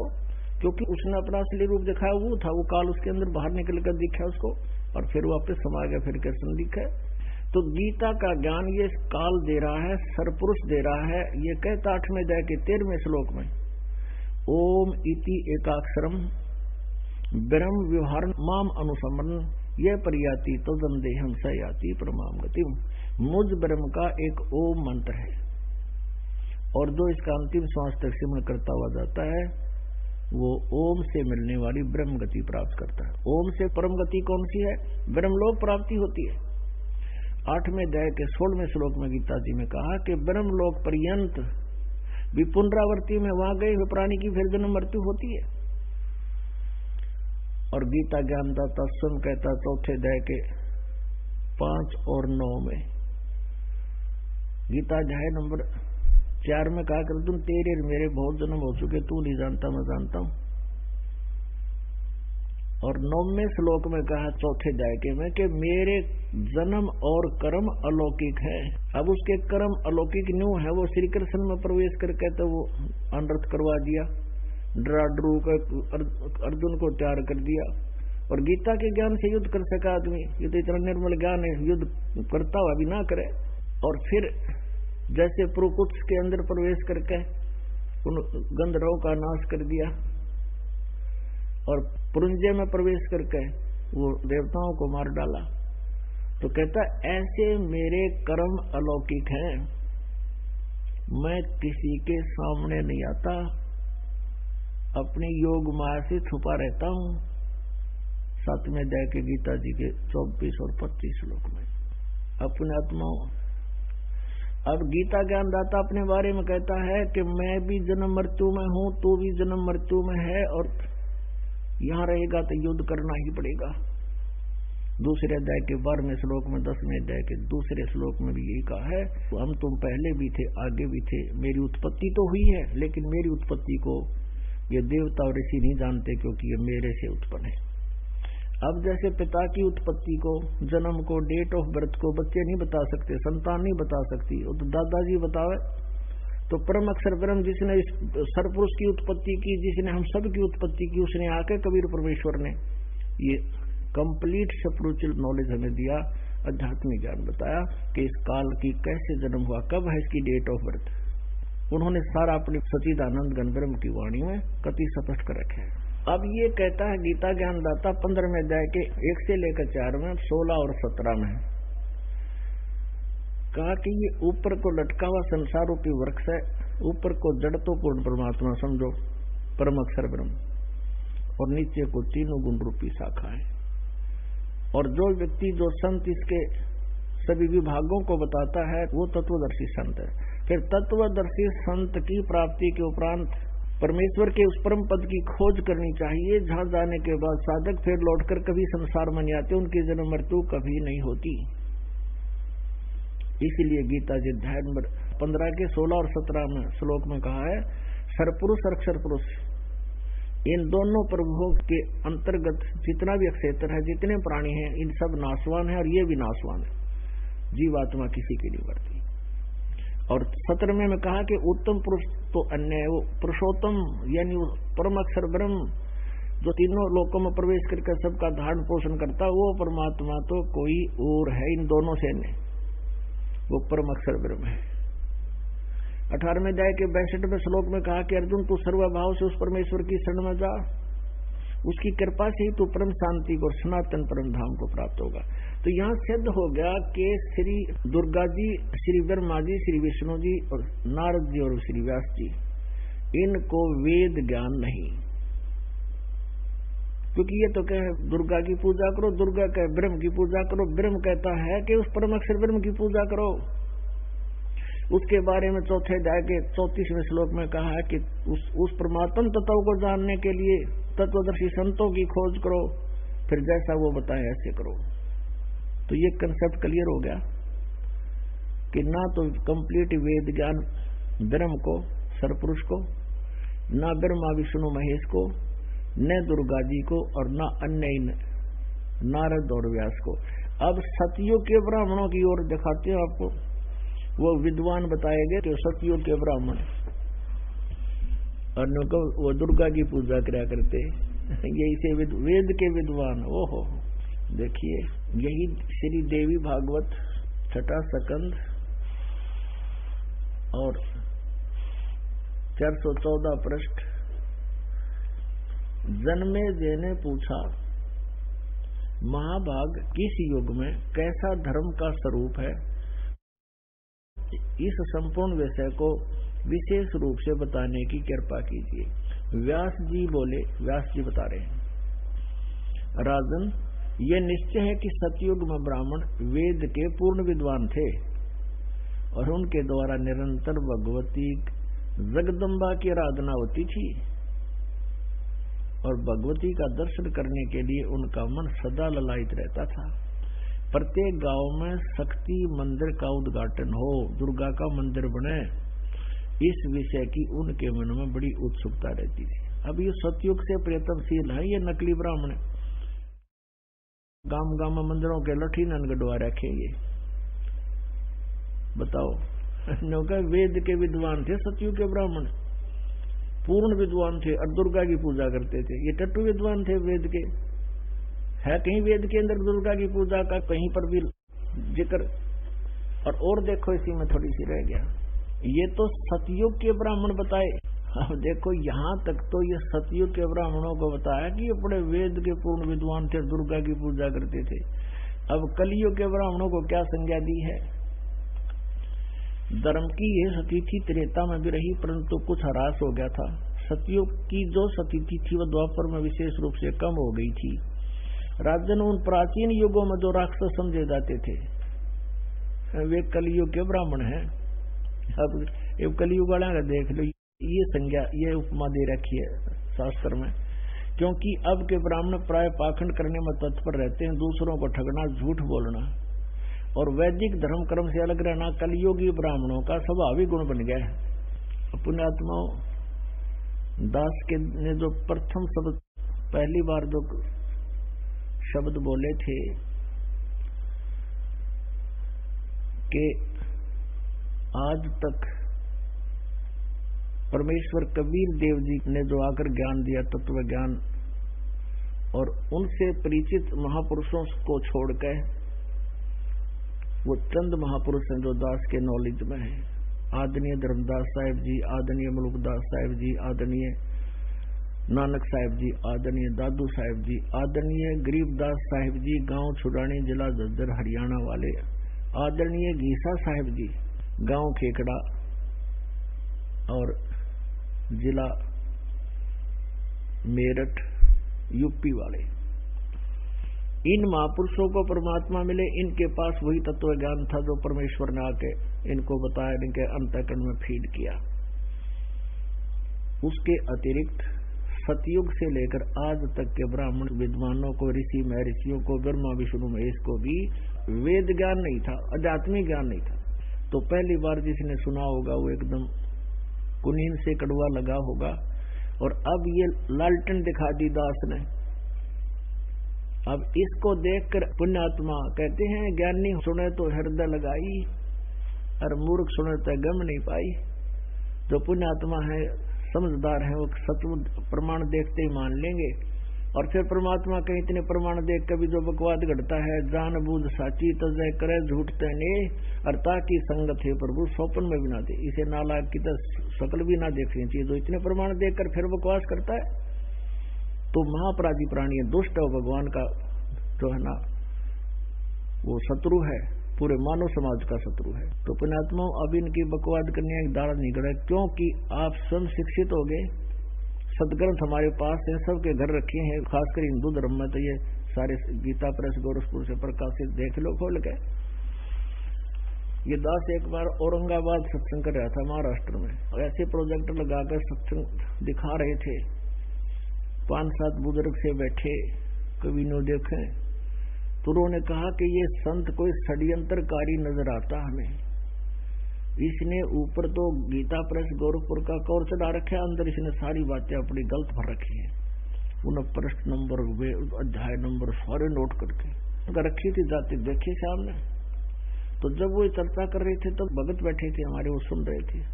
क्योंकि उसने अपना असली रूप दिखाया वो था, वो काल उसके अंदर बाहर निकल कर दिखा उसको, और फिर वापस समा गया, फिर कृष्ण दिखा। तो गीता का ज्ञान ये काल दे रहा है, सरपुरुष दे रहा है। ये कहता 8वें अध्याय के 13वें श्लोक में, ओम इति एकाक्षरम ब्रह्म व्यवहार माम अनुसमरण ये परियाति तो देहम स याति परमाम गतिम। मुझ ब्रह्म का एक ओम मंत्र है, और जो इसका अंतिम श्वास तक सिमरण करता हुआ जाता है वो ओम से मिलने वाली ब्रह्म गति प्राप्त करता है। ओम से परम गति कौन सी है? ब्रह्मलोक प्राप्ति होती है। 8वें अध्याय के 16वें श्लोक में गीता जी में कहा कि ब्रह्मलोक पर्यंत भी पुनरावृत्ति में वहां गए हुए प्राणी की फिर जन्म मृत्यु होती है। और गीता ज्ञानदाता स्वयं कहता 4थे अध्याय के 5 और 9 में, गीता अध्याय नंबर 4 में कहा कर तुम तेरे मेरे बहुत जन्म हो चुके, तू नहीं जानता मैं जानता हूं। और 9वें श्लोक में कहा 4थे अध्याय के में कि मेरे जन्म और कर्म अलौकिक है। अब उसके कर्म अलौकिक न्यू है, वो श्री कृष्ण में प्रवेश करके तो वो अनर्थ करवा दिया, डरा डरू कर अर्जुन को तैयार कर दिया। और गीता के ज्ञान से युद्ध कर सका आदमी, ये तो इतना निर्मल ज्ञान है, युद्ध करता हुआ भी ना करे। और फिर जैसे पुरुकुत्स के अंदर प्रवेश करके उन गंधर्वों का नाश कर दिया, और पुरंजे में प्रवेश करके वो देवताओं को मार डाला। तो कहता ऐसे मेरे कर्म अलौकिक हैं, मैं किसी के सामने नहीं आता, अपनी योग माया से छुपा रहता हूं। 7वें अध्याय के गीता जी के 24 और 25 श्लोक में अपने आत्माओं। अब गीता ज्ञानदाता अपने बारे में कहता है कि मैं भी जन्म मृत्यु में हूं, तू भी जन्म मृत्यु में है, और यहां रहेगा तो युद्ध करना ही पड़ेगा। दूसरे अध्याय के 12वें श्लोक में 10वें अध्याय के दूसरे श्लोक में भी यही कहा है, हम तुम पहले भी थे, आगे भी थे, मेरी उत्पत्ति तो हुई है, लेकिन मेरी उत्पत्ति को ये देवता और ऋषि नहीं जानते, क्योंकि ये मेरे से उत्पन्न है। अब जैसे पिता की उत्पत्ति को, जन्म को, डेट ऑफ बर्थ को बच्चे नहीं बता सकते, संतान नहीं बता सकती, वो तो दादाजी बतावे। तो परम अक्षर ब्रह्म जिसने इस सरपुरुष की उत्पत्ति की, जिसने हम सब की उत्पत्ति की, उसने आके कबीर परमेश्वर ने ये कंप्लीट स्पिरिचुअल नॉलेज हमें दिया, आध्यात्मिक ज्ञान बताया कि इस काल की कैसे जन्म हुआ, कब है इसकी डेट ऑफ बर्थ। उन्होंने सारा अपनी सच्चिदानंद घन ब्रह्म की वाणी में कति स्पष्ट कर रखे हैं। अब ये कहता है गीता ज्ञानदाता 15वें अध्याय के 1 से लेकर 4 में, 16 और 17 में कहा कि ये ऊपर को लटका हुआ संसार रूपी वृक्ष है, ऊपर को जड़ तो पूर्ण परमात्मा समझो, परम अक्षर ब्रह्म, और नीचे को तीनों गुण रूपी शाखा है। और जो व्यक्ति, जो संत इसके सभी विभागों को बताता है, वो तत्वदर्शी संत है। फिर तत्वदर्शी संत की प्राप्ति के उपरांत परमेश्वर के उस परम पद की खोज करनी चाहिए, जहां जाने के बाद साधक फिर लौटकर कभी संसार में नहीं आते, उनकी जन्म मृत्यु कभी नहीं होती। इसीलिए गीता जी अध्याय नंबर 15 के 16 और 17 में श्लोक में कहा है, सरपुरुष और अक्षर पुरुष, इन दोनों प्रभुओं के अंतर्गत जितना भी अक्षेत्र है, जितने प्राणी हैं, इन सब नाशवान है और ये भी नाशवान है, जीवात्मा किसी की नहीं बढ़ती। और 17वें में कहा कि उत्तम पुरुष तो अन्य है, वो पुरुषोत्तम यानी परम अक्षर ब्रह्म जो तीनों लोकों में प्रवेश करके सबका धारण पोषण करता, वो परमात्मा तो कोई और है इन दोनों से नहीं, वो परम अक्षर ब्रह्म है। 18वें अध्याय के 62वें श्लोक में कहा कि अर्जुन तू सर्वभाव से उस परमेश्वर की शरण में जा, उसकी कृपा से ही तू परम शांति को, सनातन परम धाम को प्राप्त होगा। तो यहाँ सिद्ध हो गया कि श्री दुर्गा जी, श्री ब्रह्मा जी, श्री विष्णु जी और नारद जी और श्री व्यास जी, इनको वेद ज्ञान नहीं, क्योंकि ये तो कहे दुर्गा की पूजा करो, दुर्गा कहे ब्रह्म की पूजा करो, ब्रह्म कहता है कि उस परम अक्षर ब्रह्म की पूजा करो। उसके बारे में 4थे अध्याय के 34वें श्लोक में कहा है कि उस परमात्म तत्व को जानने के लिए तत्वदर्शी संतों की खोज करो, फिर जैसा वो बताए ऐसे करो। तो ये कंसेप्ट क्लियर हो गया कि ना तो कंप्लीट वेद ज्ञान ब्रह्म को, सरपुरुष को, ना ब्रह्मा विष्णु महेश को, न दुर्गा जी को, और ना अन्य नारद और व्यास को। अब सतयुग के ब्राह्मणों की ओर दिखाते हैं आपको, वो विद्वान बताए गए कि सतयुग के ब्राह्मण और उनको वो दुर्गा की पूजा किया करते, यही से वेद के विद्वान। ओहो, देखिए यही श्री देवी भागवत 6ठा स्कंद और 414 पृष्ठ। जन्मे जी ने पूछा, महाभाग किस युग में कैसा धर्म का स्वरूप है, इस संपूर्ण विषय को विशेष रूप से बताने की कृपा कीजिए। व्यास जी बोले, व्यास जी बता रहे हैं, राजन ये निश्चय है कि सतयुग में ब्राह्मण वेद के पूर्ण विद्वान थे और उनके द्वारा निरंतर भगवती जगदम्बा की आराधना होती थी और भगवती का दर्शन करने के लिए उनका मन सदा ललायित रहता था। प्रत्येक गांव में शक्ति मंदिर का उद्घाटन हो, दुर्गा का मंदिर बने, इस विषय की उनके मन में बड़ी उत्सुकता रहती थी। अब ये सतयुग से प्रयत्नशील है, ये नकली ब्राह्मण गांव गांव में मंदिरों के लठी नन गढ़वा रखे, ये बताओ। वेद के विद्वान थे सतयुग के ब्राह्मण, पूर्ण विद्वान थे और दुर्गा की पूजा करते थे। ये टट्टू विद्वान थे वेद के, है कहीं वेद के अंदर दुर्गा की पूजा का कहीं पर भी जिक्र? और देखो इसी में थोड़ी सी रह गया, ये तो सतयुग के ब्राह्मण बताए। अब देखो यहाँ तक तो ये सतयुग के ब्राह्मणों को बताया कि ये बड़े वेद के पूर्ण विद्वान थे, दुर्गा की पूजा करते थे। अब कलियुग के ब्राह्मणों को क्या संज्ञा दी है? धर्म की ये सतीथि त्रेता में भी रही, परंतु कुछ ह्रास हो गया था। सतयुग की जो सतीथि थी वह द्वापर में विशेष रूप से कम हो गई थी। राजन उन प्राचीन युगों में जो राक्षस समझे जाते थे वे कलियुग के ब्राह्मण हैं। अब कलियुग वाला देख लो, ये संज्ञा, ये उपमा दे रखी है शास्त्र में क्योंकि अब के ब्राह्मण प्राय पाखंड करने में तत्पर रहते हैं, दूसरों को ठगना, झूठ बोलना और वैदिक धर्म कर्म से अलग रहना कलयुगी ब्राह्मणों का स्वाभाविक गुण बन गया है। पुण्यात्माओं, दास के ने जो प्रथम शब्द पहली बार जो शब्द बोले थे कि आज तक परमेश्वर कबीर देव जी ने जो आकर ज्ञान दिया, तत्व ज्ञान, और उनसे परिचित महापुरुषों को छोड़कर वो चंद महापुरुष हैं जो दास के नॉलेज में है। आदरणीय धर्मदास साहिब जी, आदरणीय मुलुकदास साहिब जी, आदरणीय नानक साहिब जी, आदरणीय दादू साहिब जी, आदरणीय गरीबदास साहिब जी, गांव छुड़ानी, जिला झज्जर, हरियाणा वाले, आदरणीय गीसा साहिब जी, गांव खेकड़ा और जिला मेरठ, यूपी वाले। इन महापुरुषों को परमात्मा मिले, इनके पास वही तत्व ज्ञान था जो परमेश्वर ने आके इनको बताया, इनके अंतःकरण में फीड किया। उसके अतिरिक्त सतयुग से लेकर आज तक के ब्राह्मण विद्वानों को, ऋषि महर्षियों को, ब्रह्मा विष्णु महेश को भी वेद ज्ञान नहीं था, आध्यात्मिक ज्ञान नहीं था। तो पहली बार जिसने सुना होगा वो एकदम कुनीन से कड़वा लगा होगा। और अब ये लालटेन दिखा दी दास ने। अब इसको देखकर पुण्यात्मा कहते हैं, ज्ञानी सुने तो हृदय लगाई और मूर्ख सुने तो गम नहीं पाई। जो पुण्यात्मा है, समझदार है, वो सचमुच प्रमाण देखते ही मान लेंगे। और फिर परमात्मा के इतने प्रमाण देख कभी जो बकवाद घटता है, जान बूझ साची तजय करे झूठ तने, अर्थता की संगत है प्रभु स्वप्न में भी ना दे। इसे नालायक की तो शकल भी ना देखनी चाहिए। जो इतने प्रमाण देखकर फिर बकवास करता है तो महापराधी प्राणी है, दुष्ट है, भगवान का जो है ना वो शत्रु है, पूरे मानव समाज का शत्रु है। तो पुण्यात्माओं, अब इनकी बकवाद करने एक दाड़ा नहीं गड़ा, क्योंकि आप स्वयं शिक्षित हो गए। सदग्रंथ हमारे पास है, सबके घर रखे हैं, खासकर हिंदू धर्म में तो ये सारे गीता प्रेस गोरखपुर से प्रकाशित, देख लो खोल के। ये दास एक बार औरंगाबाद सत्संग कर रहा था महाराष्ट्र में, और ऐसे प्रोजेक्ट लगाकर सत्संग दिखा रहे थे। 5-7 बुजुर्ग से बैठे, कभी नो देखे, तो उन्होंने कहा कि ये संत कोई षड्यंत्रकारी नजर आता हमें। इसने ऊपर तो गीता प्रेस गोरखपुर का कवर चढ़ा रखा है, अंदर इसने सारी बातें अपनी गलत भर रखी है। उन्हें प्रश्न नंबर, अध्याय नंबर सारे नोट करके रखी थी, जाते देखे सामने। तो जब वो चर्चा कर रहे थे तो भगत बैठे थे हमारे, वो सुन रहे थे।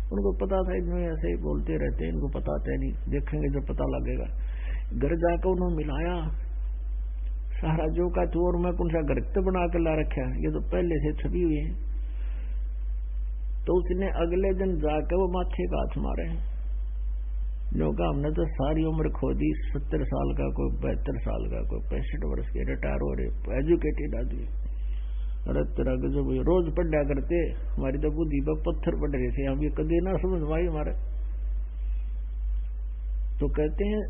उनको पता था इनमें ऐसे ही बोलते रहते हैं, इनको पता था नहीं, देखेंगे जब पता लगेगा। घर जाकर उन्होंने मिलाया सारा जो का तो, और मैं कौन सा घर बना कर ला रखा है, ये तो पहले से छपी हुई है। तो उसने अगले दिन जाकर वो माथे का हाथ मारे। जो कहा हमने तो सारी उम्र खो दी, 70 साल का, कोई 72 साल का, कोई 65 वर्ष के, रिटायर हो रहे, एजुकेटेड आदमी। अरे तेरा गजब, रोज पढ़ा करते, हमारी तो बुद्धि पर पत्थर पड़ रहे थे, हम ये कदे ना समझ भाई हमारे। तो कहते हैं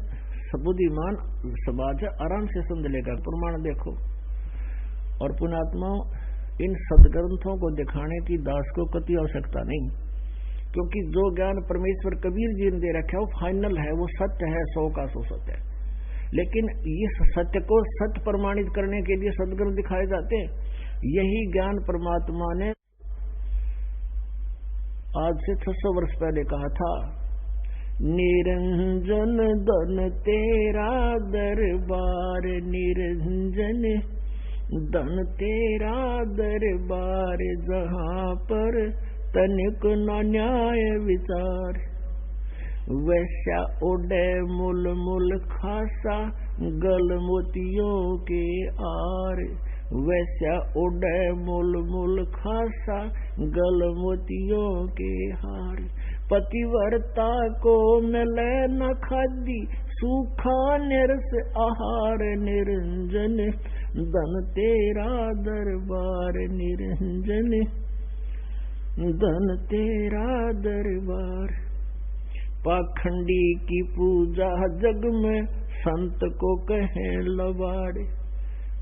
बुद्धिमान समाज आराम से समझ लेगा, प्रमाण देखो। और पुण्यात्माओं, इन सदग्रंथों को दिखाने की दास को कति आवश्यकता नहीं, क्योंकि जो ज्ञान परमेश्वर कबीर जी ने दे रखा है वो फाइनल है, वो सत्य है, 100 का 100 सत्य है। लेकिन इस सत्य को सत्य प्रमाणित करने के लिए सदग्रंथ दिखाए जाते हैं। यही ज्ञान परमात्मा ने आज से 600 वर्ष पहले कहा था, निरंजन धन तेरा दरबार, निरंजन धन तेरा दरबार, जहाँ पर तनिक न न्याय विचार, वैसा उड़े मुल मुल खासा गल मोतियों के आर, वैसा उड़े मुल मुल खासा गल मोतियों के हार, पतिव्रता को मिले न खादी सूखा निरस आहार, निरंजन धन तेरा दरबार, निरंजन धन तेरा दरबार। पाखंडी की पूजा जग में संत को कहें लबाड़े।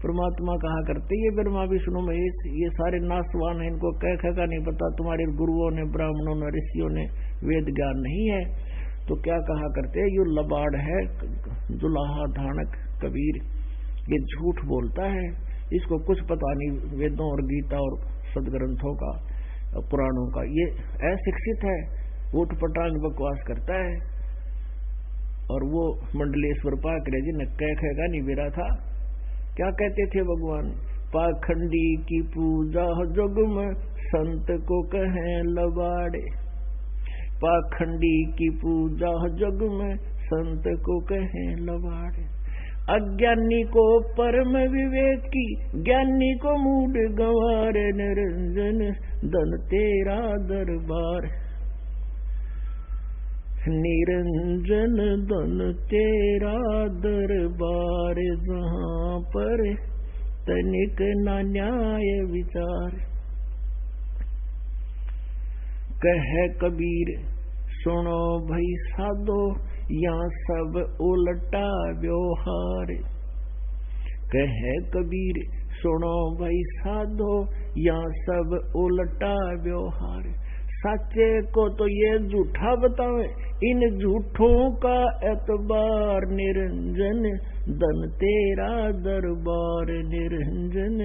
परमात्मा कहा करते ये ब्रह्मा विष्णु महेश ये सारे नासवान हैं, इनको कह का नहीं पता, तुम्हारे गुरुओं ने, ब्राह्मणों ने, ऋषियों ने वेद ज्ञान नहीं है, तो क्या कहा करते, ये लबाड़ है जुलाहा धानक कबीर, ये झूठ बोलता है, इसको कुछ पता नहीं वेदों और गीता और सदग्रंथों का, पुराणों का, ये अशिक्षित है, ऊट पटांग बकवास करता है। और वो मंडलेश्वर पाकरे जी ने कहेगा नहीं बेरा था, क्या कहते थे भगवान, पाखंडी की पूजा जग में संत को कहें लबाड़े, पाखंडी की पूजा जग में संत को कहें लबाड़े, अज्ञानी को परम विवेक की, ज्ञानी को मूड गंवार, निरंजन धन तेरा दरबार, निरंजन धन तेरा दरबार, जहाँ पर तनिक न न्याय विचार। कहे कबीर सुनो भई साधो, यहाँ सब उल्टा व्यवहार, कहे कबीर सुनो भई साधो, यहाँ सब उल्टा व्यवहार, सच्चे को तो ये झूठा बतावे, इन झूठों का एतबार, निरंजन धन तेरा दरबार, निरंजन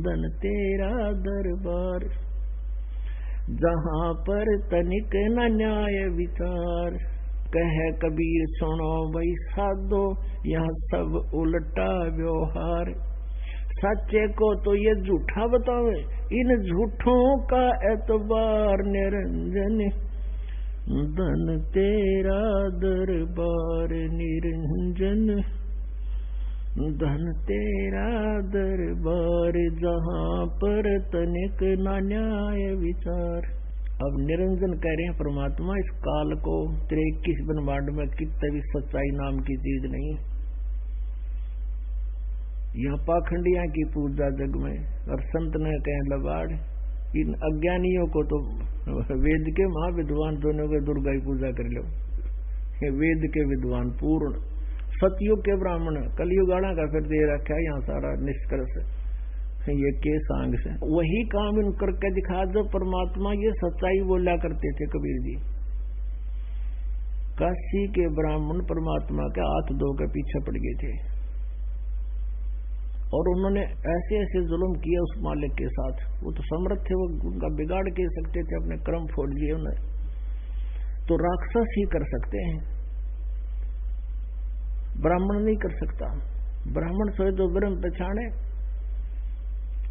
धन तेरा दरबार, जहाँ पर तनिक न न्याय विचार। कहे कबीर सुनो भाई साधो, यहाँ सब उल्टा व्यवहार, सच्चे को तो ये झूठा बतावे, इन झूठों का एतबार, निरंजन धन तेरा दरबार, निरंजन धन तेरा दरबार, जहाँ पर तनिक न न्याय विचार। अब निरंजन कह रहे हैं परमात्मा, इस काल को तेरे 21 ब्रह्मांड में कितने भी सच्चाई नाम की चीज नहीं, यहाँ पाखंडिया की पूजा जग में, और संत ने कहें लबाड़, इन अज्ञानियों को तो वेद के महाविद्वान दोनों के दुर्गा की पूजा कर लो, वेद के विद्वान पूर्ण, सतयुग के ब्राह्मण, कलयुग आना का फिर दे रखा है यहाँ सारा निष्कर्ष ये के सांग से, वही काम इन करके दिखा जो परमात्मा ये सच्चाई बोला करते थे कबीर जी। काशी के ब्राह्मण परमात्मा के हाथ धो के पीछे पड़ गए थे, और उन्होंने ऐसे ऐसे जुल्म किए उस मालिक के साथ, वो तो समर्थ थे, वो उनका बिगाड़ के सकते थे, अपने कर्म फोड़ लिए उन्हें, तो राक्षस ही कर सकते हैं, ब्राह्मण नहीं कर सकता। ब्राह्मण सोए जो ब्रह्म पहचाने,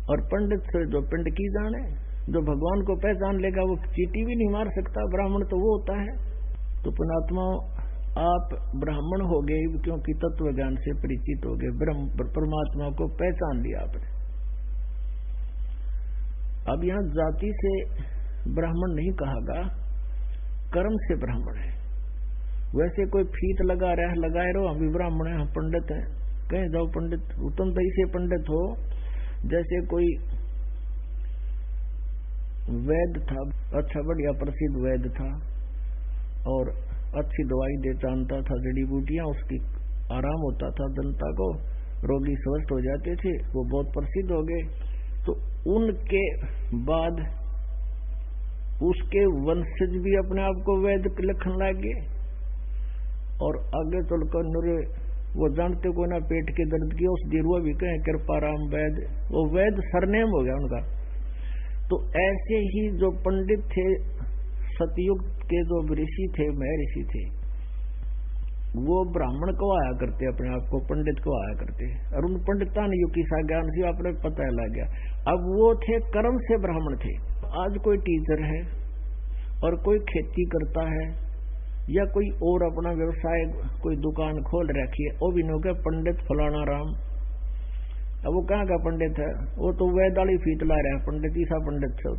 और पंडित सोए जो पिंड की जाने, जो भगवान को पहचान लेगा वो चींटी भी नहीं मार सकता, ब्राह्मण तो वो होता है। तो पुणात्मा आप ब्राह्मण हो गए क्योंकि तत्व ज्ञान से परिचित हो गए, ब्रह्म परमात्मा को पहचान लिया आपने। अब यहाँ जाति से ब्राह्मण नहीं कहागा, कर्म से ब्राह्मण है। वैसे कोई फीत लगा रहा है, लगाए रहो, हम भी ब्राह्मण हैं, हम पंडित हैं, कहीं जाओ पंडित, उत्तम तो ऐसे पंडित हो जैसे कोई वैद्य था, अच्छा बढ़िया प्रसिद्ध वैद्य था, और अच्छी दवाई दे जानता था, जड़ी बूटियां, उसकी आराम होता था जनता को, रोगी स्वस्थ हो जाते थे, वो बहुत प्रसिद्ध हो गए। तो उनके बाद उसके वंशज भी अपने आप को वैद्य लिखने लगे, और आगे चलकर नूरे वो जानते को ना पेट के दर्द की उस दिरुआ भी कहें कृपाराम वैद्य, वो वैद्य सरनेम हो गया उनका। तो ऐसे ही जो पंडित थे, सतयुग के जो ऋषि थे, महर्षि थे, वो ब्राह्मण को आया करते, अपने आप को पंडित को आया करते, और उन पंडितान युग की ज्ञान से आपने पता लग गया। अब वो थे कर्म से ब्राह्मण थे। आज कोई टीचर है और कोई खेती करता है, या कोई और अपना व्यवसाय कोई दुकान खोल रखी है, वो भी नो के पंडित फलाना राम। अब वो कहाँ का पंडित है, वो तो वैदाली फीत ला रहा है, पंडित ईसा पंडित से।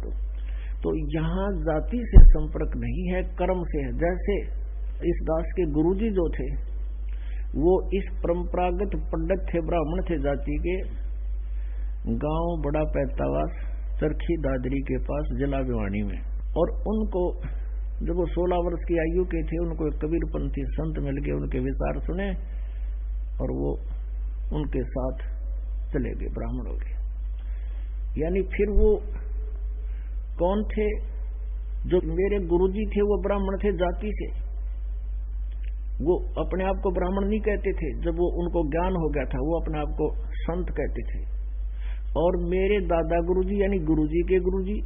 तो यहाँ जाति से संपर्क नहीं है, कर्म से है। जैसे इस दास के गुरुजी जो थे, वो इस परंपरागत पंडित थे, ब्राह्मण थे जाति के, गांव बड़ा पैतावास चरखी दादरी के पास जिला भिवानी में। और उनको जब वो 16 वर्ष की आयु के थे, उनको एक कबीरपंथी संत मिल गए, उनके विचार सुने और वो उनके साथ चले गए, ब्राह्मण हो गए। यानी फिर वो कौन थे? जो मेरे गुरुजी थे वो ब्राह्मण थे जाति से, वो अपने आप को ब्राह्मण नहीं कहते थे। जब वो उनको ज्ञान हो गया था वो अपने आप को संत कहते थे। और मेरे दादा गुरुजी यानी गुरुजी के गुरुजी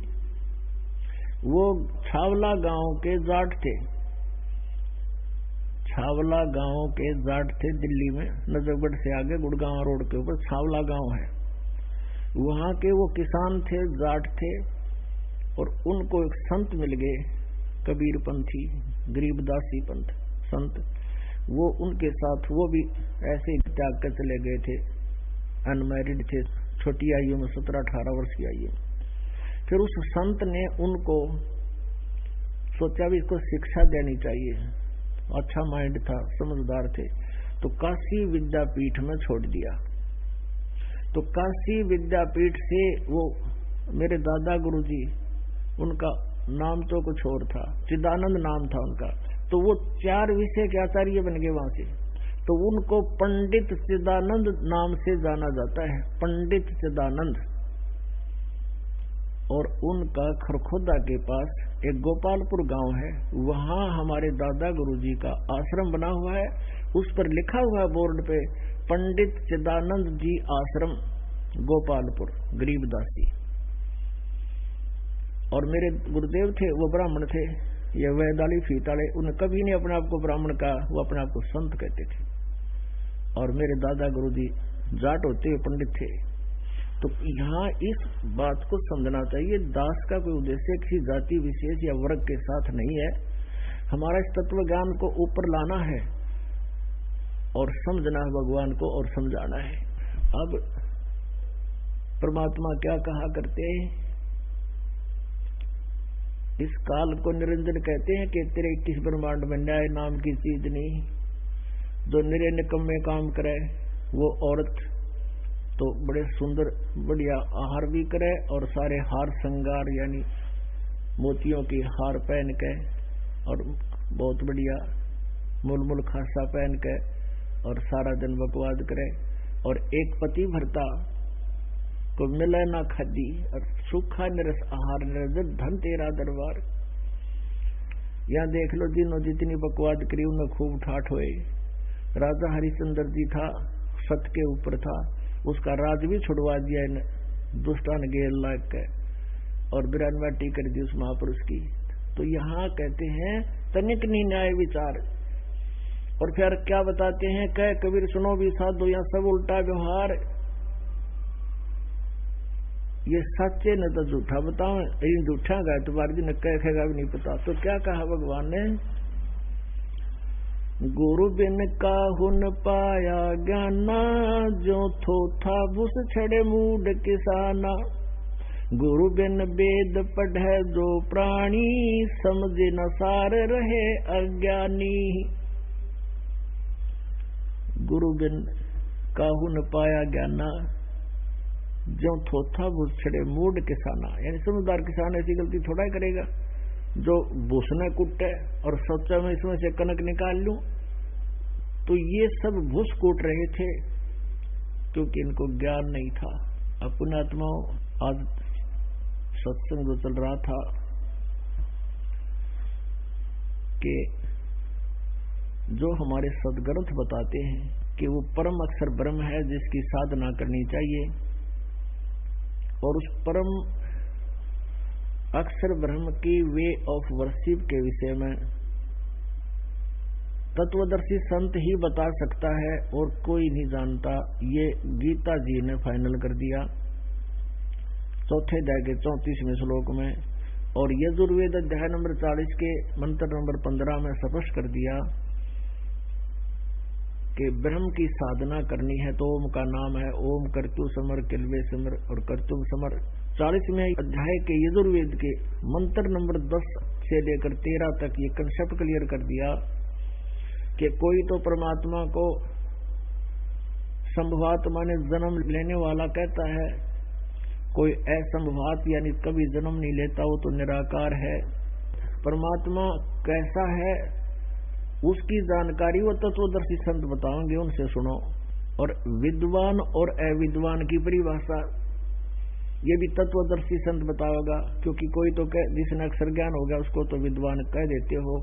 वो छावला गांव के जाट थे। छावला गांव के जाट थे दिल्ली में, नजफगढ़ से आगे गुड़गांव रोड के ऊपर छावला गांव है। वहां के वो किसान थे, जाट थे। और उनको एक संत मिल गए, कबीर पंथी, गरीबदासी पंथ संत। वो उनके साथ वो भी ऐसे ही त्याग कर चले गए थे। अनमैरिड थे, छोटी आयु में 17-18 वर्ष की आयु। फिर उस संत ने उनको सोचा भी इसको शिक्षा देनी चाहिए। अच्छा माइंड था, समझदार थे, तो काशी विद्यापीठ में छोड़ दिया। तो काशी विद्यापीठ से वो मेरे दादा गुरुजी, उनका नाम तो कुछ और था, चिदानंद नाम था उनका, तो वो 4 विषय के आचार्य बन गए वहां से। तो उनको पंडित चिदानंद नाम से जाना जाता है, पंडित चिदानंद। और उनका खरखोदा के पास एक गोपालपुर गांव है, वहां हमारे दादा गुरुजी का आश्रम बना हुआ है। उस पर लिखा हुआ है बोर्ड पे, पंडित चिदानंद जी आश्रम गोपालपुर गरीबदासी। और मेरे गुरुदेव थे वो ब्राह्मण थे, ये वैदाली फीताले, उन्हें कभी नहीं अपने आप को ब्राह्मण कहा, वो अपने आप को संत कहते थे। और मेरे दादा गुरुजी जाट होते हुए पंडित थे। तो यहाँ इस बात को समझना चाहिए, दास का कोई उद्देश्य किसी जाति विशेष या वर्ग के साथ नहीं है। हमारा इस तत्व ज्ञान को ऊपर लाना है और समझना है भगवान को और समझाना है। अब परमात्मा क्या कहा करते हैं, इस काल को निरंजन कहते हैं कि तेरे 21 ब्रह्मांड में न्याय नाम की चीज नहीं। जो निरे निकम्मे काम करे वो औरत तो बड़े सुंदर बढ़िया आहार भी करे और सारे हार श्रृंगार यानी मोतियों की हार पहन के और बहुत बढ़िया मुलमुल खासा पहन के और सारा दिन बकवाद करे। और एक पति भरता को मिले ना खादी और सूखा निरस आहार निरजन धन तेरा दरबार। यहाँ देख लो जिन्होंने जितनी बकवाद करी उनमें खूब ठाठ हुए। राजा हरिश्चंद्र जी था, सत के ऊपर था, उसका राज भी छुड़वा दिया इन दुष्टान गेल लाग के और बिरानवाटी कर दी उस महापुरुष की। तो यहाँ कहते हैं तनिक नहीं न्याय विचार। और फिर क्या बताते हैं, कह कबीर सुनो भी साधो यहाँ सब उल्टा व्यवहार। ये सच्चे न तो झूठा बताओ, इन झूठा गए तो बार दिन कहेगा भी नहीं पता। तो क्या कहा भगवान ने, गुरु बिन काहुन पाया ज्ञाना, जो थोथा भूस छड़े मूड किसाना। गुरु बिन वेद पढ़े जो प्राणी, समझे न सार रहे अज्ञानी। गुरु बिन काहुन पाया ज्ञाना, जो थोथा भूस छड़े मूड किसाना। यानी समझदार किसान ऐसी गलती थोड़ा ही करेगा जो भूसने कुटे और सोचा मैं इसमें से कनक निकाल लूं। तो ये सब भूस कूट रहे थे क्योंकि इनको ज्ञान नहीं था। अपने आत्माओं, आज सत्संग जो चल रहा था कि जो हमारे सदग्रंथ बताते हैं कि वो परम अक्षर ब्रह्म है जिसकी साधना करनी चाहिए। और उस परम अक्षर ब्रह्म की वे ऑफ वर्शिप के विषय में तत्वदर्शी संत ही बता सकता है और कोई नहीं जानता। ये गीता जी ने फाइनल कर दिया 4th अध्याय के 34वें श्लोक में। और यजुर्वेद अध्याय नंबर 40 के मंत्र नंबर 15 में स्पष्ट कर दिया कि ब्रह्म की साधना करनी है तो ओम का नाम है, ओम करतु समर किलवे समर और करतुम समर। 40वें अध्याय के यजुर्वेद के मंत्र नंबर 10 से लेकर 13 तक ये कंसेप्ट क्लियर कर दिया कि कोई तो परमात्मा को संभवात माने जन्म लेने वाला कहता है, कोई असंभवात यानी कभी जन्म नहीं लेता, वो तो निराकार है। परमात्मा कैसा है उसकी जानकारी वो तत्वदर्शी संत बताएंगे, उनसे सुनो। और विद्वान और अविद्वान की परिभाषा ये भी तत्वदर्शी संत बताओगा, क्योंकि कोई तो जिसने अक्षर ज्ञान हो गया उसको तो विद्वान कह देते हो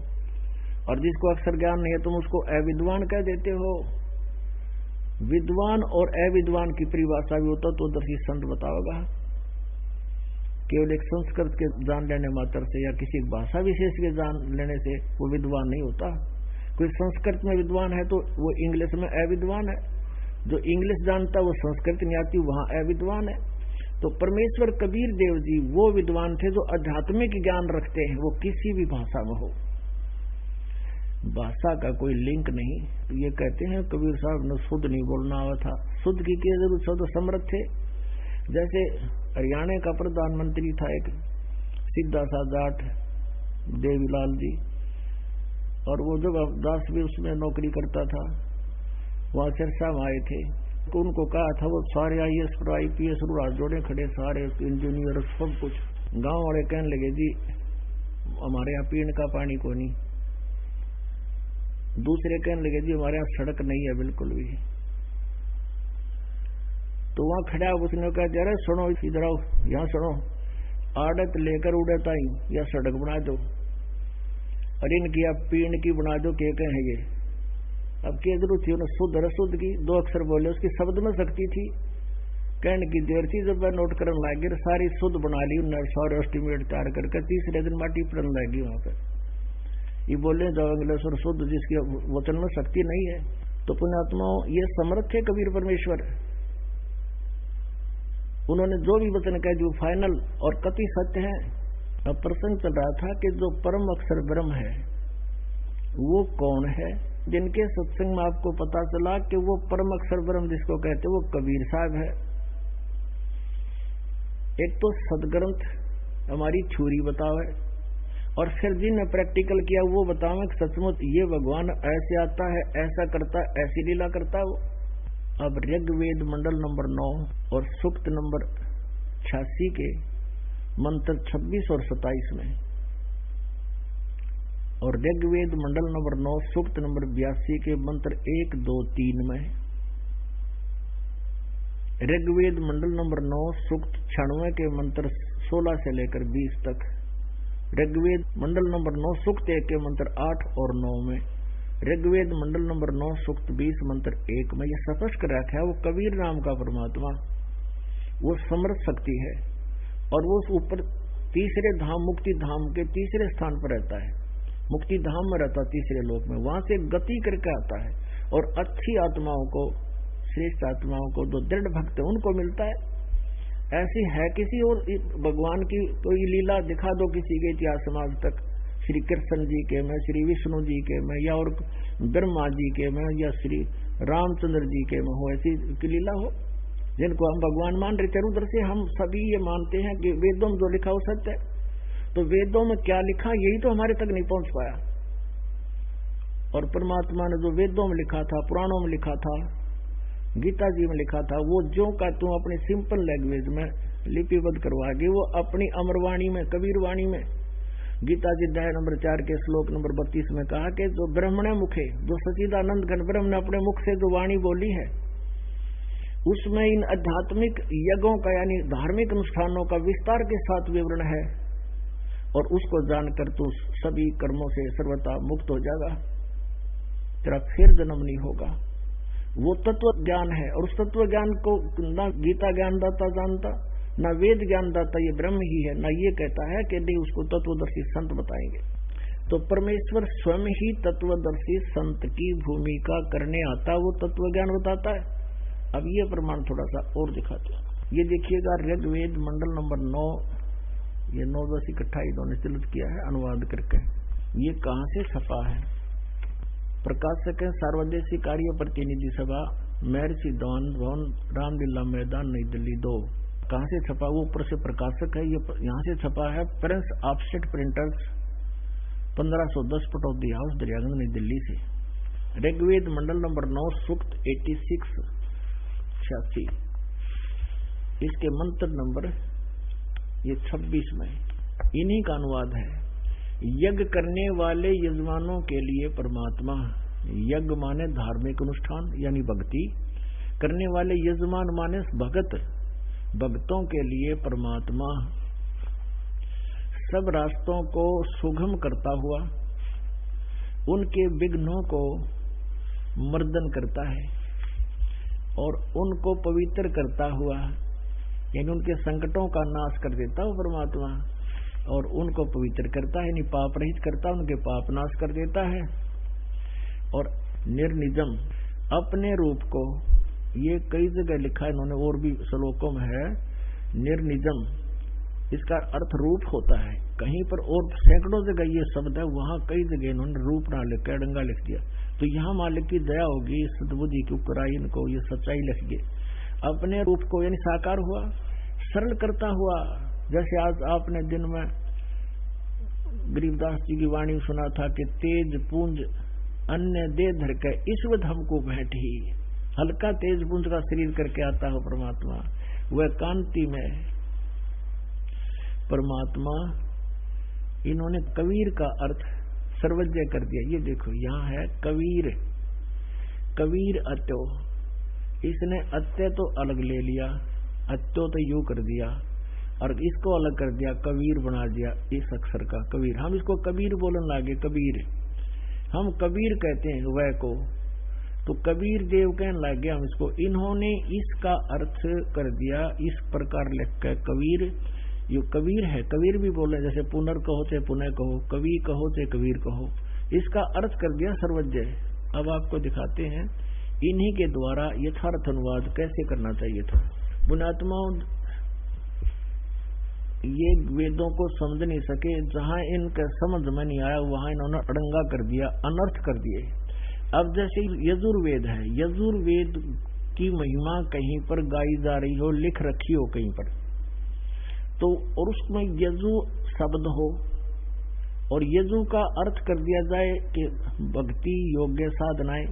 और जिसको अक्षर ज्ञान नहीं है तुम उसको अविद्वान कह देते हो। विद्वान और अविद्वान की परिभाषा भी होता तो दर्शी संत बताओगा। केवल एक संस्कृत के जान लेने मात्र से या किसी भाषा विशेष के जान लेने से वो विद्वान नहीं होता। कोई संस्कृत में विद्वान है तो वो इंग्लिश में अविद्वान है, जो इंग्लिश जानता वो संस्कृत नहीं आती वहां अविद्वान है। तो परमेश्वर कबीर देव जी वो विद्वान थे जो आध्यात्मिक ज्ञान रखते हैं, वो किसी भी भाषा में हो, भाषा का कोई लिंक नहीं। ये कहते हैं कबीर साहब ने शुद्ध नहीं बोलना आवा था, शुद्ध की जरूरत तो समर्थ थे। जैसे हरियाणा का प्रधानमंत्री था एक सीधा सा जाट देवीलाल जी, और वो जब दास भी उसमें नौकरी करता था, वहां चर्चा में आए थे, तो उनको कहा था वो सारे IAS और IPS हाथ जोड़े खड़े, सारे इंजीनियर सब कुछ। गांव वाले कहने लगे जी हमारे यहाँ पीने का पानी को नहीं, दूसरे कहने लगे जी हमारे यहाँ सड़क नहीं है बिल्कुल भी। तो वहां खड़ा उसने कहा जरा सुनो इधर आओ, यहाँ सुनो, आड़त लेकर उड़ता ही या सड़क बना दो और इनकी आप पीण की बना दो, क्या कहें ये। अब क्या जरूरत थी उन्हें शुद्ध रशुद्ध की, 2 अक्षर बोले, उसकी शब्द में शक्ति थी। कहने की देर थी जब मैं नोट करने लगी सारी शुद्ध बना ली उन्होंने, सारे एस्टिमेट तैयार करके तीसरे दिन माटी पड़ने लगी वहां पर। ये बोले जाओ इंग्लिश और शुद्ध जिसकी वचन में शक्ति नहीं है। तो पुण्यात्माओं ये समर्थ थे कबीर परमेश्वर, उन्होंने जो भी वचन कहे जो फाइनल और कति सत्य है। अब प्रसंग चल रहा था कि जो परम अक्षर ब्रह्म है वो कौन है, जिनके सत्संग में आपको पता चला कि वो परम अक्षर ब्रह्म जिसको कहते वो कबीर साहब है। एक तो सदग्रंथ हमारी थ्योरी बताओ है, और फिर जिनने प्रैक्टिकल किया वो बताओ कि सचमुच ये भगवान ऐसे आता है, ऐसा करता है, ऐसी लीला करता है वो। अब ऋग्वेद मंडल नंबर 9 और सूक्त नंबर 86 के मंत्र 26 और 27 में, और ऋग्वेद मंडल नंबर 9 सूक्त नंबर 82 के मंत्र 1, 2, 3 में, ऋग्वेद मंडल नंबर 9 सूक्त 96 के मंत्र 16 से लेकर 20 तक, ऋग्वेद मंडल नंबर 9 सूक्त 1 के मंत्र 8 और 9 में, ऋग्वेद मंडल नंबर 9 सूक्त 20 मंत्र 1 में यह स्पष्ट कर रखा है वो कबीर नाम का परमात्मा वो समर्थ शक्ति है, और वो ऊपर तीसरे धाम मुक्ति धाम के तीसरे स्थान पर रहता है, मुक्ति धाम में रहता है तीसरे लोक में, वहां से गति करके आता है और अच्छी आत्माओं को, श्रेष्ठ आत्माओं को जो दृढ़ भक्त है उनको मिलता है। ऐसी है किसी और भगवान की कोई लीला दिखा दो किसी के इतिहास समाज तक, श्री कृष्ण जी के में, श्री विष्णु जी के में, या और ब्रह्मा जी के में, या श्री रामचंद्र जी के में हो, ऐसी की लीला हो जिनको हम भगवान मान रहे थे। उधर से हम सभी ये मानते हैं कि वेदों में जो लिखा हो सत्य है, तो वेदों में क्या लिखा यही तो हमारे तक नहीं पहुंच पाया, और परमात्मा ने जो वेदों में लिखा था, पुराणों में लिखा था, गीता जी में लिखा था, वो जो का तुम अपनी सिंपल लैंग्वेज में लिपिबद्ध करवाओगे, वो अपनी अमरवाणी में, कबीर वाणी में, गीता जी अध्याय नंबर 4 के श्लोक नंबर 32 में कहा कि जो ब्रह्मणे मुखे, जो सच्चिदानंद घन ब्रह्म ने अपने मुख से जो वाणी बोली है, उसमें इन आध्यात्मिक यज्ञों का यानी धार्मिक अनुष्ठानों का विस्तार के साथ विवरण है, और उसको जानकर तू सभी कर्मों से सर्वथा मुक्त हो जाएगा, तेरा फिर जन्म नहीं होगा। वो तत्व ज्ञान है, और उस तत्व ज्ञान को न गीता ज्ञानदाता जानता, न वेद ज्ञानदाता, ये ब्रह्म ही है, न ये कहता है कि नहीं उसको तत्वदर्शी संत बताएंगे। तो परमेश्वर स्वयं ही तत्वदर्शी संत की भूमिका करने आता, वो तत्व ज्ञान बताता है। अब ये प्रमाण थोड़ा सा और दिखाते हैं। ये देखिएगा ऋग्वेद मंडल नंबर 9, ये 9 इकट्ठा इन्होंने चलित किया है अनुवाद करके। ये कहाँ से छपा है? प्रकाशक है सार्वदेशी कार्य प्रतिनिधि सभा, महर्षि दान भवन, रामलीला मैदान, नई दिल्ली 2। कहाँ से छपा? वो ऊपर से प्रकाशक है, ये यहाँ से छपा है Prince offset printers, 1510 Pataudi house, Daryaganj, नई दिल्ली से। ऋग्वेद मंडल नंबर 9 सूक्त 86 इसके मंत्र नंबर ये 26 में इन्हीं का अनुवाद है। यज्ञ करने वाले यजमानों के लिए परमात्मा, यज्ञ माने धार्मिक अनुष्ठान यानी भक्ति करने वाले, यजमान माने भगत, भक्तों के लिए परमात्मा सब रास्तों को सुगम करता हुआ उनके विघ्नों को मर्दन करता है और उनको पवित्र करता हुआ, यानी उनके संकटों का नाश कर देता है परमात्मा, और उनको पवित्र करता है, यानी पाप रहित करता, उनके पाप नाश कर देता है। और निर्निजम अपने रूप को, ये कई जगह लिखा है इन्होंने, और भी श्लोकों में है निर्निजम, इसका अर्थ रूप होता है कहीं पर, और सैकड़ों जगह ये शब्द है, वहां कई जगह इन्होंने रूप ना लिख के डंगा लिख दिया। तो यहाँ मालिक की दया होगी, सद्बुद्धि की उपराई इनको ये सच्चाई लिख गए। अपने रूप को यानी साकार हुआ, सरल करता हुआ, जैसे आज आपने दिन में गरीबदास जी की वाणी सुना था कि तेज पुंज अन्य दे धर के ईश्वत हमको भेंट ही, हल्का तेज पुंज का शरीर करके आता हो परमात्मा, वह कांति में परमात्मा। इन्होंने कबीर का अर्थ सर्वज्ञ कर दिया। ये देखो यहाँ है कबीर, कबीर अत्यो, इसने अत्य तो अलग ले लिया, अत्यो तो यू कर दिया, और इसको अलग कर दिया, कबीर बना दिया इस अक्षर का कबीर। हम इसको कबीर बोलने लगे, कबीर हम कबीर कहते हैं वह को, तो कबीर देव कहने लगे हम इसको। इन्होंने इसका अर्थ कर दिया इस प्रकार लिख कर कबीर, यो कबीर है, कबीर भी बोले, जैसे पुनर् कहो चाहे पुनः कहो, कवि कहो चाहे कबीर कहो, इसका अर्थ कर दिया सर्वज्ञ। अब आपको दिखाते हैं इन्हीं के द्वारा यथार्थ अनुवाद कैसे करना चाहिए था। पुण्यात्माओं ये वेदों को समझ नहीं सके, जहां इनके समझ में नहीं आया वहां इन्होंने अड़ंगा कर दिया, अनर्थ कर दिए। अब जैसे यजुर्वेद है, यजुर्वेद की महिमा कहीं पर गाई जा रही हो, लिख रखी हो कहीं पर, तो और उसमें यजु शब्द हो और यजु का अर्थ कर दिया जाए कि भक्ति योग्य साधनाएं,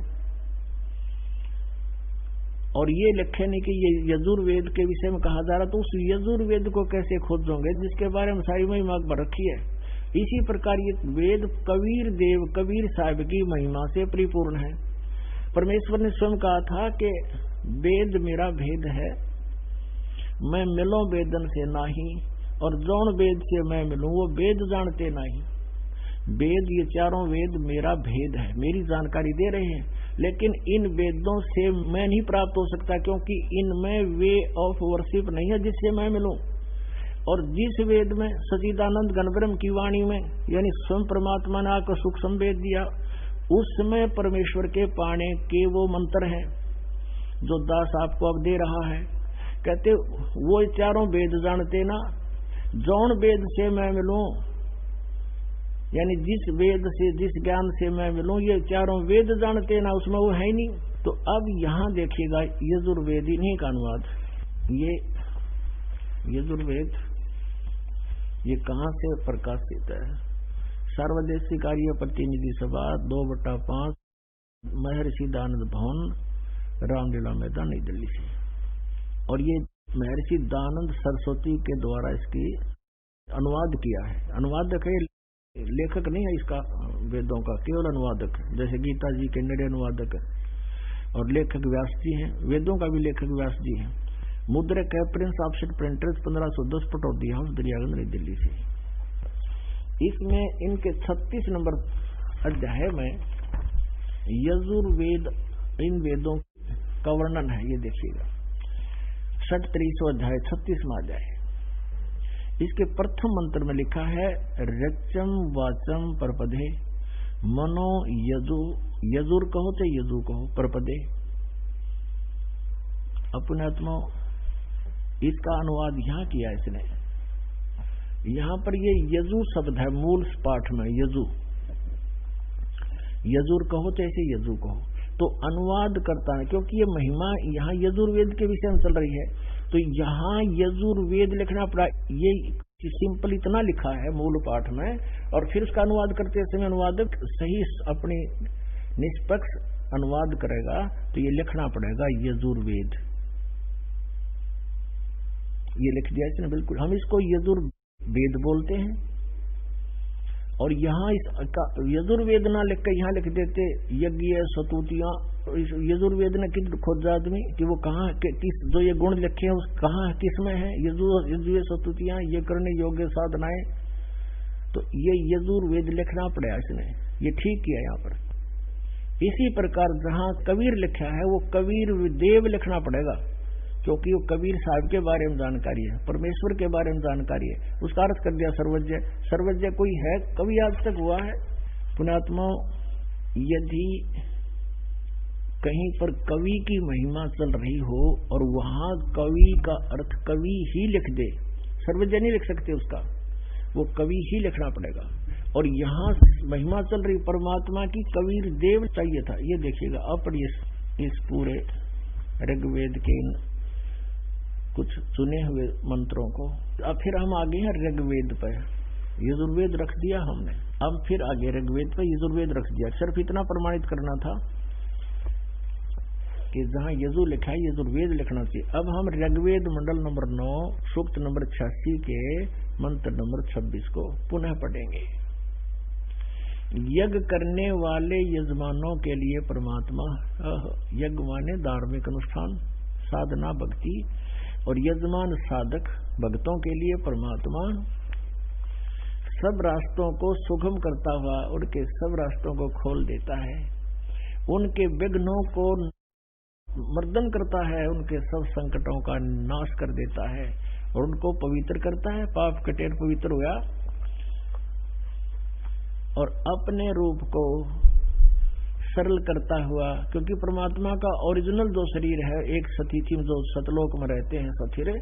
और ये लिखे नहीं कि ये यजुर्वेद के विषय में कहा जा रहा, तो उस यजुर्वेद को कैसे खोजोगे जिसके बारे में सारी महिमा भर रखी है। इसी प्रकार ये वेद कबीर देव, कबीर साहब की महिमा से परिपूर्ण है। परमेश्वर ने स्वयं कहा था कि वेद मेरा भेद है, मैं मिलो वेदन से नाही, और जौन वेद से मैं मिलूं वो वेद जानते नहीं। वेद, ये चारों वेद मेरा भेद है, मेरी जानकारी दे रहे हैं, लेकिन इन वेदों से मैं नहीं प्राप्त हो सकता, क्योंकि इनमें वे ऑफ वर्शिप नहीं है जिससे मैं मिलूं। और जिस वेद में सच्चिदानंद घनब्रह्म की वाणी में, यानी स्वयं परमात्मा ने आकर सूक्ष्म वेद दिया, उसमें परमेश्वर के पाने के वो मंत्र हैं जो दास आपको अब दे रहा है। कहते वो चारों वेद जानते ना, जौन वेद से मैं मिलूं, यानी जिस वेद से, जिस ज्ञान से मैं मिलूं, ये चारों वेद जानते ना, उसमें वो है नहीं। तो अब यहां देखिएगा यजुर्वेद इन्हीं का अनुवाद, ये यजुर्वेद ये कहां से प्रकाशित है? सर्वदेशी कार्य प्रतिनिधि सभा 2/5 महर्षि दानंद भवन, रामलीला मैदान, नई दिल्ली से। और ये महर्षि दानंद सरस्वती के द्वारा इसकी अनुवाद किया है। अनुवादक है, लेखक नहीं है इसका वेदों का, केवल अनुवादक, जैसे गीता जी के निडे अनुवादक है, और लेखक व्यास जी हैं, वेदों का भी लेखक व्यास जी हैं। मुद्रक है Prince offset printers 1510 Pataudi house, Daryaganj, नई दिल्ली से। इसमें इनके 36 नंबर अध्याय में यजुर्वेद, इन वेदों का वर्णन है, ये देखिएगा 37वां अध्याय 36वां अध्याय। इसके प्रथम मंत्र में लिखा है रचम वाचम परपदे मनो यजु, यजुर कहो चाहे यजु कहो, परपदे। अपने आत्मा इसका अनुवाद यहाँ किया इसने। यहाँ पर ये यजु शब्द है मूल पाठ में, यजु, यजुर कहो चाहे यजु कहो, तो अनुवाद करता है, क्योंकि ये महिमा यहाँ यजुर्वेद के विषय में चल रही है, तो यहाँ यजुर्वेद लिखना पड़ा। ये सिंपल इतना लिखा है मूल पाठ में, और फिर उसका अनुवाद करते समय अनुवादक सही अपनी निष्पक्ष अनुवाद करेगा, तो ये लिखना पड़ेगा यजुर्वेद। ये लिख दिया इसने बिल्कुल, हम इसको यजुर्वेद बोलते हैं। और यहाँ इस यजुर्वेद ना लिख कर यहाँ लिख देते यज्ञ सतुतियां। यजुर्वेद ने किस खोजा आदमी कि वो कहाँ किस, जो ये गुण लिखे हैं उस कहाँ किस में है, यजु सतुतियां, ये करने योग्य साधनाएं, तो ये यजुर्वेद लिखना पड़ेगा इसने। ये ठीक किया यहाँ पर। इसी प्रकार जहां कबीर लिखा है वो कबीर देव लिखना पड़ेगा, क्योंकि वो कबीर साहब के बारे में जानकारी है, परमेश्वर के बारे में जानकारी है। उसका अर्थ कर दिया सर्वज्ञ। सर्वज्ञ कोई है कभी आज तक हुआ है? पुण्यात्मा, यदि कहीं पर कवि की महिमा चल रही हो और वहां कवि का अर्थ कवि ही लिख दे, सर्वज्ञ नहीं लिख सकते उसका, वो कवि ही लिखना पड़ेगा। और यहाँ महिमा चल रही परमात्मा की, कबीर देव चाहिए था। ये देखिएगा, अब पढ़िए इस पूरे ऋग्वेद के कुछ चुने हुए मंत्रों को। अब फिर हम आगे हैं ऋग्वेद पर, यजुर्वेद रख दिया हमने, अब फिर आगे ऋग्वेद पर यजुर्वेद रख दिया। सिर्फ इतना प्रमाणित करना था कि जहां यजु लिखा है यजुर्वेद लिखना चाहिए। अब हम ऋग्वेद मंडल नंबर 9 सूक्त नंबर 86 के मंत्र नंबर 26 को पुनः पढ़ेंगे। यज्ञ करने वाले यजमानों के लिए परमात्मा, यज्ञ माने धार्मिक अनुष्ठान, साधना, भक्ति, और यजमान साधक भक्तों के लिए परमात्मा सब रास्तों को सुगम करता हुआ उनके सब रास्तों को खोल देता है, उनके विघ्नों को मर्दन करता है, उनके सब संकटों का नाश कर देता है और उनको पवित्र करता है। पाप कटेर पवित्र हुआ और अपने रूप को सरल करता हुआ, क्योंकि परमात्मा का ओरिजिनल जो शरीर है, एक सतीथि में जो सतलोक में रहते हैं सथिरे,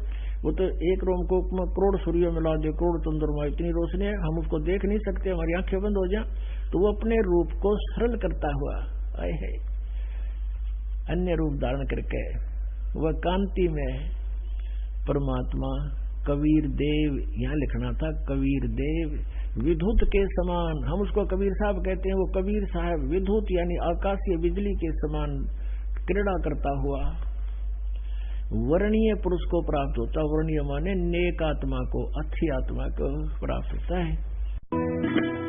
वो तो एक रोमकोक में करोड़ सूर्य मिला दे, करोड़ चंद्रमा, इतनी रोशनी है, हम उसको देख नहीं सकते, हमारी आंखें बंद हो जाए, तो वो अपने रूप को सरल करता हुआ आए है, अन्य रूप धारण करके वह कांति में परमात्मा कबीर देव, यहाँ लिखना था कबीर देव, विद्युत के समान, हम उसको कबीर साहब कहते हैं, वो कबीर साहब विद्युत यानी आकाशीय बिजली के समान क्रीड़ा करता हुआ वर्णीय पुरुष को प्राप्त होता। वर्णीय माने नेक आत्मा को, अच्छी आत्मा को प्राप्त होता है।